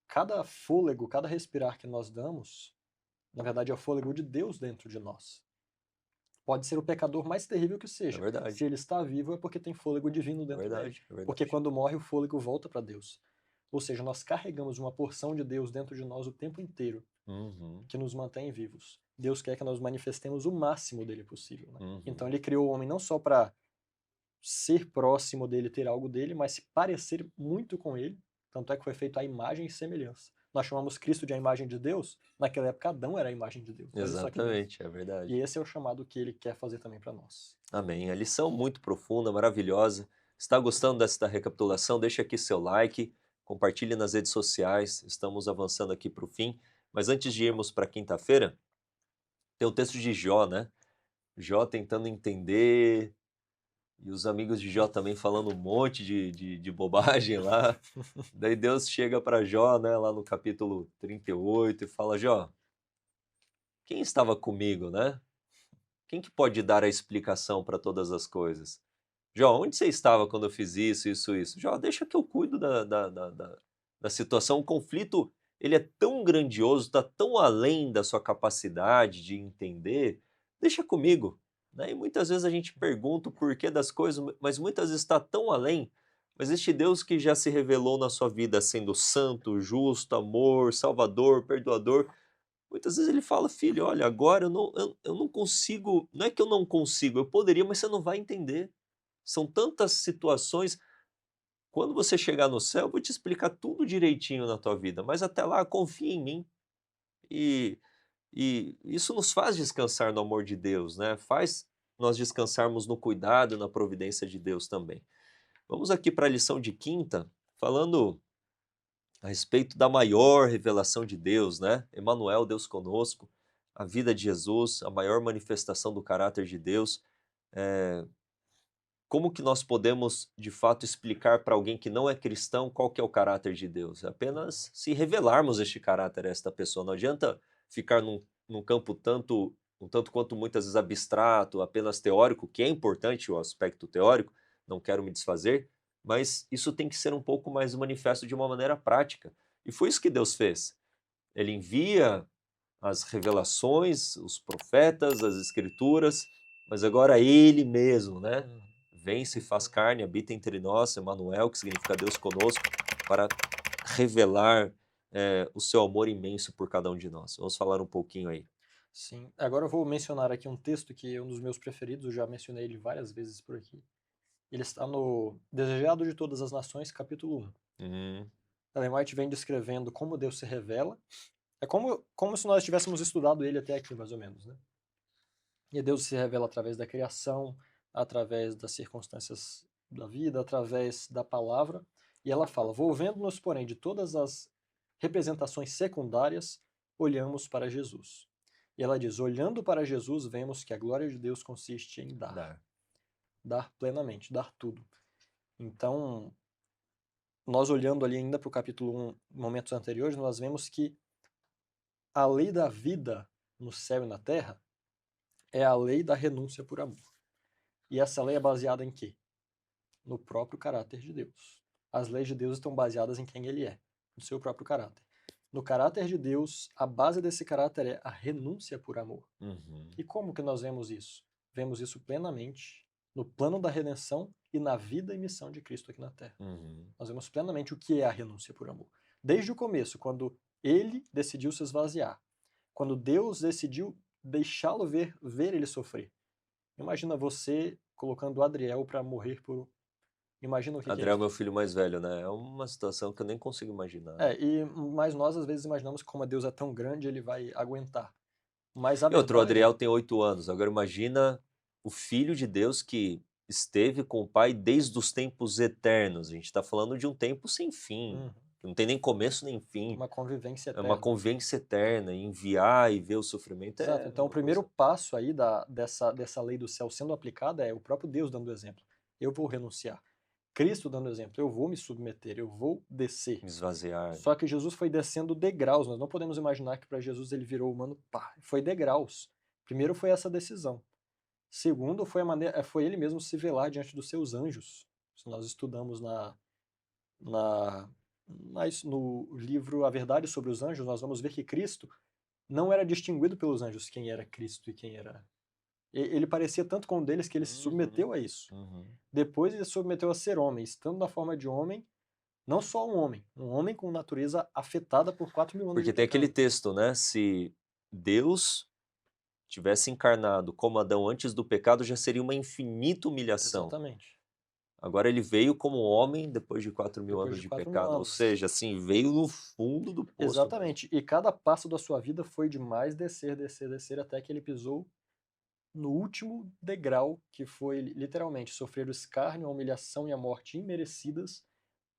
Speaker 2: cada fôlego, cada respirar que nós damos, na verdade é o fôlego de Deus dentro de nós. Pode ser o pecador mais terrível que
Speaker 1: É
Speaker 2: seja. Se
Speaker 1: verdade,
Speaker 2: ele está vivo é porque tem fôlego divino
Speaker 1: é
Speaker 2: dentro dele.
Speaker 1: verdade, é
Speaker 2: Porque
Speaker 1: verdade.
Speaker 2: quando morre, o fôlego volta para Deus. Ou seja, nós carregamos uma porção de Deus dentro de nós o tempo inteiro,
Speaker 1: Uhum,
Speaker 2: que nos mantém vivos. Deus quer que nós manifestemos o máximo dele possível, né? Então
Speaker 1: uhum.
Speaker 2: ele criou o homem não só para ser próximo dele, ter algo dele, mas se parecer muito com ele. Tanto é que foi feito a imagem e semelhança. Nós chamamos Cristo de a imagem de Deus. Naquela época, Adão era a imagem de Deus. Olha só que benção.
Speaker 1: Exatamente, é
Speaker 2: E
Speaker 1: verdade.
Speaker 2: esse é o chamado que ele quer fazer também para nós.
Speaker 1: Amém. A lição muito profunda, maravilhosa. Está gostando desta recapitulação? Deixa aqui seu like, compartilhe nas redes sociais. Estamos avançando aqui para o fim. Mas antes de irmos para quinta-feira, tem o texto de Jó, né? Jó tentando entender, e os amigos de Jó também falando um monte de bobagem lá. Daí Deus chega para Jó, né, lá no capítulo 38 e fala: Jó, quem estava comigo, né? Quem que pode dar a explicação para todas as coisas? Jó, onde você estava quando eu fiz isso, isso, isso? Jó, deixa que eu cuido da situação. O conflito, ele é tão grandioso, está tão além da sua capacidade de entender. Deixa comigo. Né? E muitas vezes a gente pergunta o porquê das coisas, mas muitas vezes está tão além. Mas este Deus que já se revelou na sua vida sendo santo, justo, amor, salvador, perdoador, muitas vezes ele fala: filho, olha, agora eu não consigo, não é que eu não consigo, eu poderia, mas você não vai entender. São tantas situações. Quando você chegar no céu, eu vou te explicar tudo direitinho na tua vida, mas até lá, confia em mim. E, e isso nos faz descansar no amor de Deus, né? Faz nós descansarmos no cuidado e na providência de Deus também. Vamos aqui para a lição de quinta, falando a respeito da maior revelação de Deus, né? Emmanuel, Deus conosco, a vida de Jesus, a maior manifestação do caráter de Deus. É, como que nós podemos, de fato, explicar para alguém que não é cristão qual que é o caráter de Deus? É apenas se revelarmos este caráter a esta pessoa. Não adianta ficar num campo um tanto quanto muitas vezes abstrato, apenas teórico, que é importante o aspecto teórico, não quero me desfazer, mas isso tem que ser um pouco mais manifesto de uma maneira prática. E foi isso que Deus fez. Ele envia as revelações, os profetas, as escrituras, mas agora ele mesmo, né? Vem, se faz carne, habita entre nós, Emmanuel, que significa Deus conosco, para revelar o seu amor imenso por cada um de nós. Vamos falar um pouquinho aí.
Speaker 2: Sim. Agora eu vou mencionar aqui um texto que é um dos meus preferidos, eu já mencionei ele várias vezes por aqui. Ele está no Desejado de Todas as Nações, capítulo 1.
Speaker 1: Uhum,
Speaker 2: Ellen White vem descrevendo como Deus se revela. É como se nós tivéssemos estudado ele até aqui, mais ou menos, né? E Deus se revela através da criação, através das circunstâncias da vida, através da palavra. E ela fala: volvendo-nos, porém, de todas as representações secundárias, olhamos para Jesus. E ela diz: olhando para Jesus, vemos que a glória de Deus consiste em dar.
Speaker 1: dar.
Speaker 2: Dar plenamente, dar tudo. Então, nós olhando ali ainda para o capítulo 1, momentos anteriores, nós vemos que a lei da vida no céu e na terra é a lei da renúncia por amor. E essa lei é baseada em quê? No próprio caráter de Deus. As leis de Deus estão baseadas em quem ele é, no seu próprio caráter. No caráter de Deus, a base desse caráter é a renúncia por amor.
Speaker 1: Uhum,
Speaker 2: E como que nós vemos isso? Vemos isso plenamente no plano da redenção e na vida e missão de Cristo aqui na Terra.
Speaker 1: uhum,
Speaker 2: Nós vemos plenamente o que é a renúncia por amor. Desde o começo, quando ele decidiu se esvaziar, quando Deus decidiu deixá-lo ver ele sofrer. Imagina você colocando Adriel para morrer por. Imagina o que é
Speaker 1: Adriel é
Speaker 2: isso.
Speaker 1: meu filho mais velho, né? É uma situação que eu nem consigo imaginar.
Speaker 2: Mas nós às vezes imaginamos que como Deus é tão grande, ele vai aguentar. Mas a
Speaker 1: E outro, o
Speaker 2: verdade
Speaker 1: Adriel tem 8 anos. Agora imagina o Filho de Deus que esteve com o Pai desde os tempos eternos. A gente está falando de um tempo sem fim.
Speaker 2: Uhum.
Speaker 1: que não tem nem começo nem fim,
Speaker 2: Uma convivência
Speaker 1: é uma
Speaker 2: eterna.
Speaker 1: convivência eterna, enviar e ver o sofrimento
Speaker 2: Exato.
Speaker 1: é
Speaker 2: Então, o
Speaker 1: uma
Speaker 2: primeiro
Speaker 1: coisa.
Speaker 2: passo aí dessa lei do céu sendo aplicada é o próprio Deus dando exemplo. Eu vou renunciar. Cristo dando exemplo. Eu vou me submeter, eu vou descer.
Speaker 1: Esvaziar, né?
Speaker 2: Só que Jesus foi descendo degraus. Nós não podemos imaginar que para Jesus ele virou humano, pá, foi degraus. Primeiro foi essa decisão. Segundo foi a maneira, foi ele mesmo se velar diante dos seus anjos. Se nós estudamos na, no livro A Verdade sobre os Anjos, nós vamos ver que Cristo não era distinguido pelos anjos quem era Cristo e quem era. Ele parecia tanto com um deles que ele se
Speaker 1: Uhum,
Speaker 2: submeteu a isso.
Speaker 1: uhum.
Speaker 2: Depois ele se submeteu a ser homem, estando na forma de homem, não só um homem com natureza afetada por 4.000 anos de
Speaker 1: Porque tem aquele
Speaker 2: pecado.
Speaker 1: texto, né? Se Deus tivesse encarnado como Adão antes do pecado, já seria uma infinita humilhação.
Speaker 2: Exatamente.
Speaker 1: Agora ele veio como homem depois de 4.000
Speaker 2: Depois
Speaker 1: anos
Speaker 2: de
Speaker 1: de
Speaker 2: 4.000
Speaker 1: pecado, ou
Speaker 2: anos.
Speaker 1: seja, assim, veio no fundo do poço mesmo.
Speaker 2: Exatamente. E cada passo da sua vida foi de mais descer, descer, descer, até que ele pisou no último degrau, que foi literalmente sofrer o escárnio, a humilhação e a morte imerecidas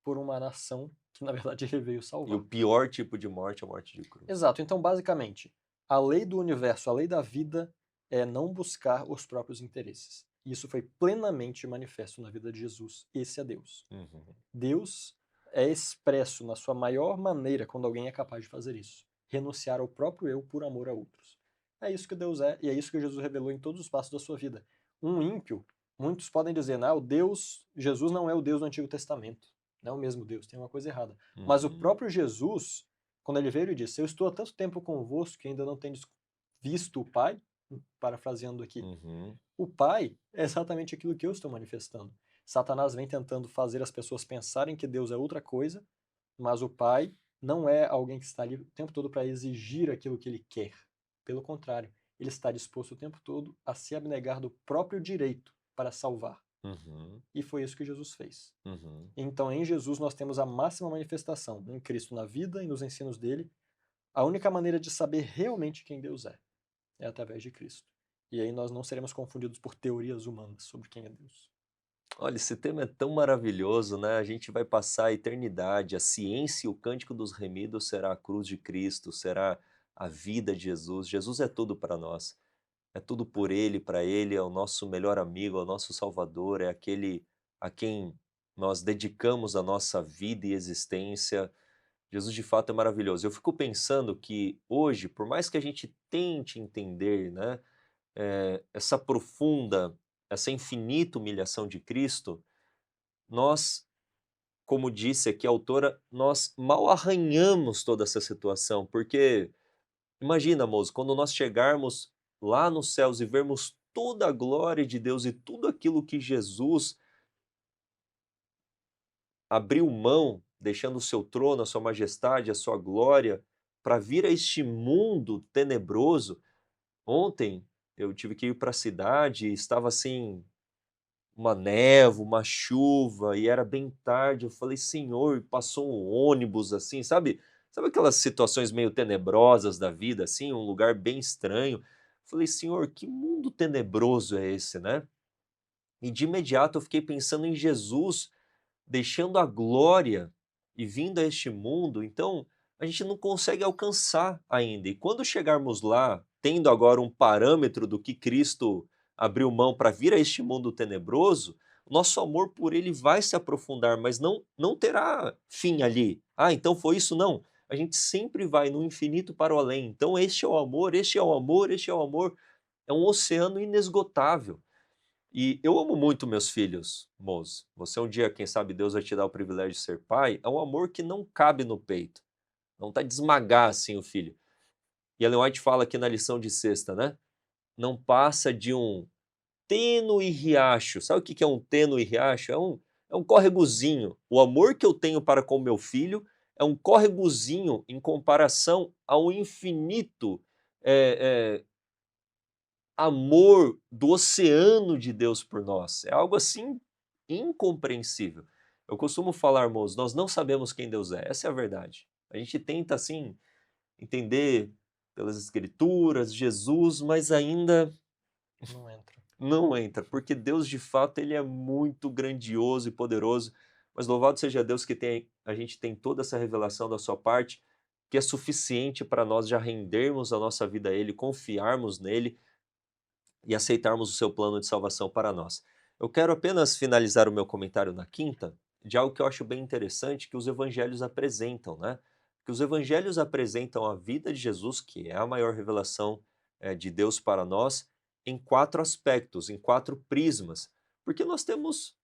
Speaker 2: por uma nação que, na verdade, ele veio
Speaker 1: E o
Speaker 2: salvar.
Speaker 1: pior tipo de morte é a morte de cruz.
Speaker 2: Exato. Então, basicamente, a lei do universo, a lei da vida, é não buscar os próprios interesses. Isso foi plenamente manifesto na vida de Jesus. Esse é Deus.
Speaker 1: Uhum.
Speaker 2: Deus é expresso na sua maior maneira quando alguém é capaz de fazer isso. Renunciar ao próprio eu por amor a outros. É isso que Deus é, e é isso que Jesus revelou em todos os passos da sua vida. Um ímpio, muitos podem dizer, não, Jesus não é o Deus do Antigo Testamento. Não é o mesmo Deus, tem uma coisa errada. Mas o
Speaker 1: Uhum.
Speaker 2: próprio Jesus, quando ele veio, ele disse, eu estou há tanto tempo convosco que ainda não tendes visto o Pai, parafraseando aqui.
Speaker 1: Uhum.
Speaker 2: O Pai é exatamente aquilo que eu estou manifestando. Satanás vem tentando fazer as pessoas pensarem que Deus é outra coisa, mas o Pai não é alguém que está ali o tempo todo para exigir aquilo que ele quer. Pelo contrário, ele está disposto o tempo todo a se abnegar do próprio direito para salvar.
Speaker 1: Uhum.
Speaker 2: E foi isso que Jesus fez.
Speaker 1: Uhum.
Speaker 2: Então, em Jesus, nós temos a máxima manifestação em Cristo, na vida e nos ensinos dele. A única maneira de saber realmente quem Deus é através de Cristo. E aí nós não seremos confundidos por teorias humanas sobre quem é Deus.
Speaker 1: Olha, esse tema é tão maravilhoso, né? A gente vai passar a eternidade. A ciência e o cântico dos remidos será a cruz de Cristo, será a vida de Jesus. Jesus é tudo para nós. É tudo por Ele, para Ele, é o nosso melhor amigo, é o nosso Salvador, é aquele a quem nós dedicamos a nossa vida e existência. Jesus de fato é maravilhoso. Eu fico pensando que hoje, por mais que a gente tente entender, né, essa profunda, essa infinita humilhação de Cristo, nós, como disse aqui a autora, nós mal arranhamos toda essa situação, porque imagina, moço, quando nós chegarmos lá nos céus e vermos toda a glória de Deus e tudo aquilo que Jesus abriu mão, deixando o seu trono, a sua majestade, a sua glória, para vir a este mundo tenebroso. Ontem eu tive que ir para a cidade e estava assim, uma névoa, uma chuva, e era bem tarde. Eu falei, Senhor, passou um ônibus assim, sabe aquelas situações meio tenebrosas da vida, assim, um lugar bem estranho. Falei, Senhor, que mundo tenebroso é esse, né? E de imediato eu fiquei pensando em Jesus deixando a glória e vindo a este mundo, então a gente não consegue alcançar ainda. E quando chegarmos lá, tendo agora um parâmetro do que Cristo abriu mão para vir a este mundo tenebroso, o nosso amor por ele vai se aprofundar, mas não terá fim ali. Ah, então foi isso? Não. A gente sempre vai no infinito para o além. Então este é o amor, este é o amor, este é o amor. É um oceano inesgotável. E eu amo muito meus filhos, moço. Você um dia, quem sabe Deus vai te dar o privilégio de ser pai. É um amor que não cabe no peito. Não tá de esmagar assim o filho. E Ellen White fala aqui na lição de sexta, né? Não passa de um tênue riacho. Sabe o que é um tênue riacho? É um córregozinho. O amor que eu tenho para com meu filho é um córregozinho em comparação ao infinito amor do oceano de Deus por nós. É algo assim incompreensível. Eu costumo falar, irmãos, nós não sabemos quem Deus é. Essa é a verdade. A gente tenta assim entender pelas escrituras, Jesus, mas ainda
Speaker 2: Não entra.
Speaker 1: não entra, porque Deus de fato ele é muito grandioso e poderoso. mas louvado seja Deus que a gente tem toda essa revelação da sua parte, que é suficiente para nós já rendermos a nossa vida a Ele, confiarmos nele e aceitarmos o seu plano de salvação para nós. Eu quero apenas finalizar o meu comentário na quinta, de algo que eu acho bem interessante que os evangelhos apresentam, né? Que os evangelhos apresentam a vida de Jesus, que é a maior revelação de Deus para nós, em 4 aspectos, em 4 prismas, porque nós temos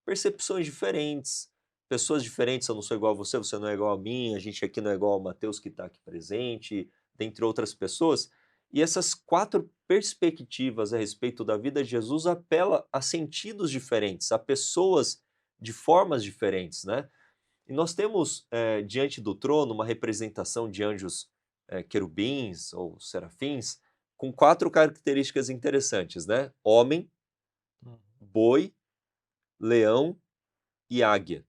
Speaker 1: percepções diferentes, pessoas diferentes, eu não sou igual a você, você não é igual a mim, a gente aqui não é igual ao Mateus que está aqui presente, dentre outras pessoas, e essas 4 perspectivas a respeito da vida de Jesus apela a sentidos diferentes, a pessoas de formas diferentes, né? E nós temos diante do trono uma representação de anjos querubins ou serafins com 4 características interessantes, né? Homem, boi, leão e águia.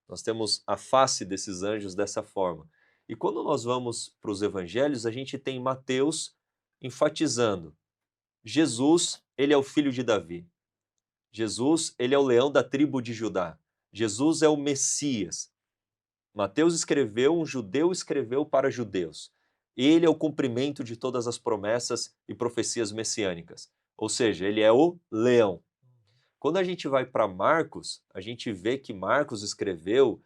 Speaker 1: Nós temos a face desses anjos dessa forma. E quando nós vamos para os evangelhos, a gente tem Mateus enfatizando: Jesus, ele é o filho de Davi. Jesus, ele é o leão da tribo de Judá. Jesus é o Messias. Mateus escreveu, um judeu escreveu para judeus. Ele é o cumprimento de todas as promessas e profecias messiânicas. Ou seja, ele é o leão. Quando a gente vai para Marcos, a gente vê que Marcos escreveu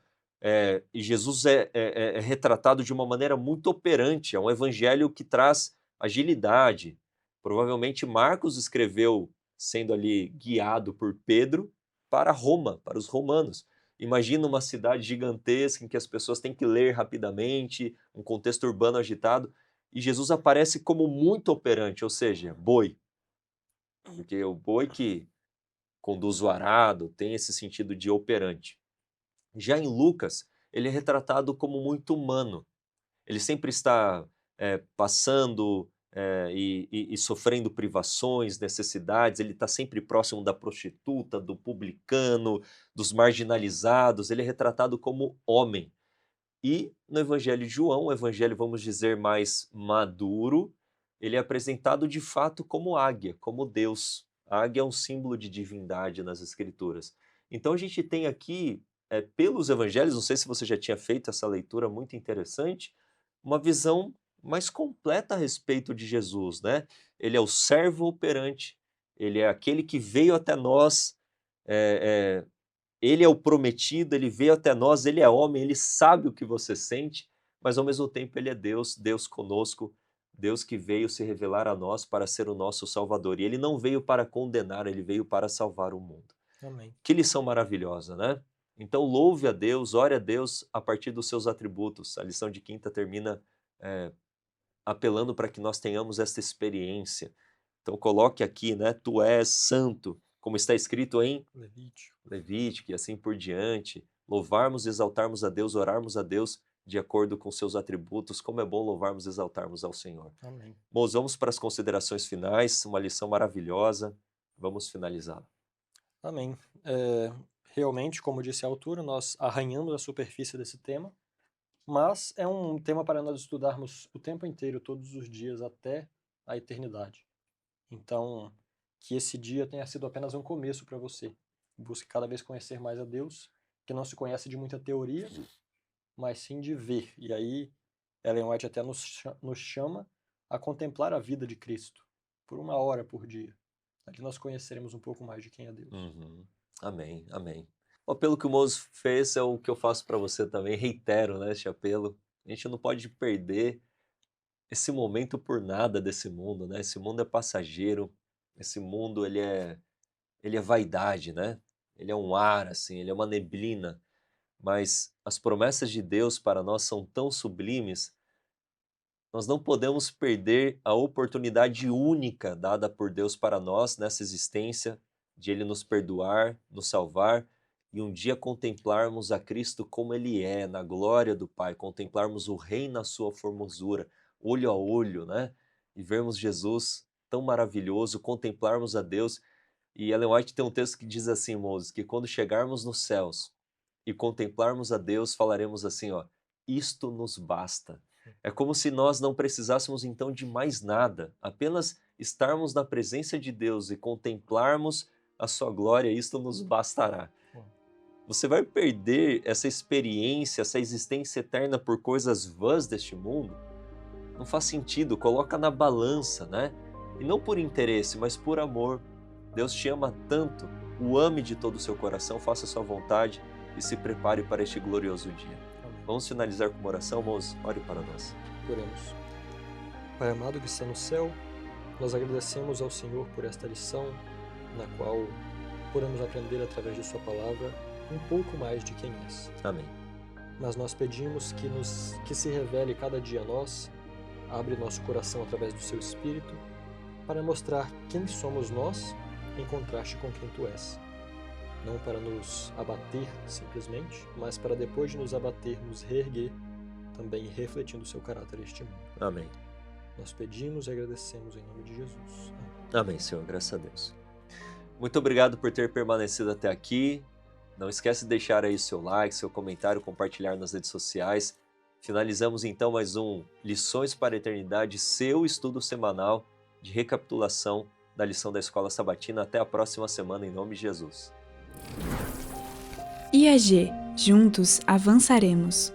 Speaker 1: e Jesus é retratado de uma maneira muito operante. É um evangelho que traz agilidade. Provavelmente Marcos escreveu sendo ali guiado por Pedro para Roma, para os romanos. Imagina uma cidade gigantesca em que as pessoas têm que ler rapidamente, um contexto urbano agitado, e Jesus aparece como muito operante, ou seja, boi. Porque o boi que conduz o arado, tem esse sentido de operante. Já em Lucas, ele é retratado como muito humano. Ele sempre está passando e sofrendo privações, necessidades, ele está sempre próximo da prostituta, do publicano, dos marginalizados, ele é retratado como homem. E no Evangelho de João, o Evangelho, vamos dizer, mais maduro, ele é apresentado de fato como águia, como Deus. A águia é um símbolo de divindade nas Escrituras. Então a gente tem aqui, pelos Evangelhos, não sei se você já tinha feito essa leitura muito interessante, uma visão mais completa a respeito de Jesus, né? Ele é o servo operante, ele é aquele que veio até nós, ele é o prometido, ele veio até nós, ele é homem, ele sabe o que você sente, mas ao mesmo tempo ele é Deus, Deus conosco, Deus que veio se revelar a nós para ser o nosso Salvador. E ele não veio para condenar, ele veio para salvar o mundo.
Speaker 2: Amém.
Speaker 1: Que lição maravilhosa, né? Então louve a Deus, ore a Deus a partir dos seus atributos. A lição de quinta termina apelando para que nós tenhamos essa experiência. Então coloque aqui, né? Tu és santo, como está escrito em Levítico e assim por diante. Louvarmos e exaltarmos a Deus, orarmos a Deus de acordo com seus atributos. Como é bom louvarmos e exaltarmos ao Senhor.
Speaker 2: Amém.
Speaker 1: Bom, vamos para as considerações finais, uma lição maravilhosa. Vamos finalizá-la.
Speaker 2: Amém. Realmente, como disse a autora, nós arranhamos a superfície desse tema, mas é um tema para nós estudarmos o tempo inteiro, todos os dias, até a eternidade. Então, que esse dia tenha sido apenas um começo para você. Busque cada vez conhecer mais a Deus, que não se conhece de muita teoria, mas sim de ver. E aí, Ellen White até nos chama a contemplar a vida de Cristo, por 1 hora por dia. Ali nós conheceremos um pouco mais de quem é Deus.
Speaker 1: Amém, amém. O apelo que o Moses fez é o que eu faço para você também, reitero, né, este apelo. A gente não pode perder esse momento por nada desse mundo, né? Esse mundo é passageiro, esse mundo ele é vaidade, né? Ele é um ar, assim, ele é uma neblina, mas as promessas de Deus para nós são tão sublimes, nós não podemos perder a oportunidade única dada por Deus para nós nessa existência, de Ele nos perdoar, nos salvar e um dia contemplarmos a Cristo como Ele é, na glória do Pai, contemplarmos o Rei na sua formosura, olho a olho, né? E vermos Jesus tão maravilhoso, contemplarmos a Deus. E Ellen White tem um texto que diz assim, Moses, que quando chegarmos nos céus e contemplarmos a Deus, falaremos assim, ó, isto nos basta. É como se nós não precisássemos então de mais nada, apenas estarmos na presença de Deus e contemplarmos a sua glória, isto nos bastará. Você vai perder essa experiência, essa existência eterna por coisas vãs deste mundo? Não faz sentido, coloca na balança, né? E não por interesse, mas por amor. Deus te ama tanto, o ame de todo o seu coração, faça a sua vontade e se prepare para este glorioso dia.
Speaker 2: Amém.
Speaker 1: Vamos finalizar com uma oração, irmãos? Ore para nós.
Speaker 2: Oremos. Pai amado que está no céu, nós agradecemos ao Senhor por esta lição, na qual podemos aprender através de sua palavra um pouco mais de quem és.
Speaker 1: Amém.
Speaker 2: Mas nós pedimos que se revele cada dia a nós, abre nosso coração através do seu Espírito, para mostrar quem somos nós em contraste com quem tu és. Não para nos abater simplesmente, mas para depois de nos abater, nos reerguer, também refletindo o seu caráter este mundo.
Speaker 1: Amém.
Speaker 2: Nós pedimos e agradecemos em nome de Jesus. Amém.
Speaker 1: Amém, Senhor, graças a Deus. Muito obrigado por ter permanecido até aqui. Não esquece de deixar aí seu like, seu comentário, compartilhar nas redes sociais. Finalizamos então mais um Lições para a Eternidade, seu estudo semanal de recapitulação da lição da Escola Sabatina. Até a próxima semana, em nome de Jesus.
Speaker 3: IAG, juntos avançaremos.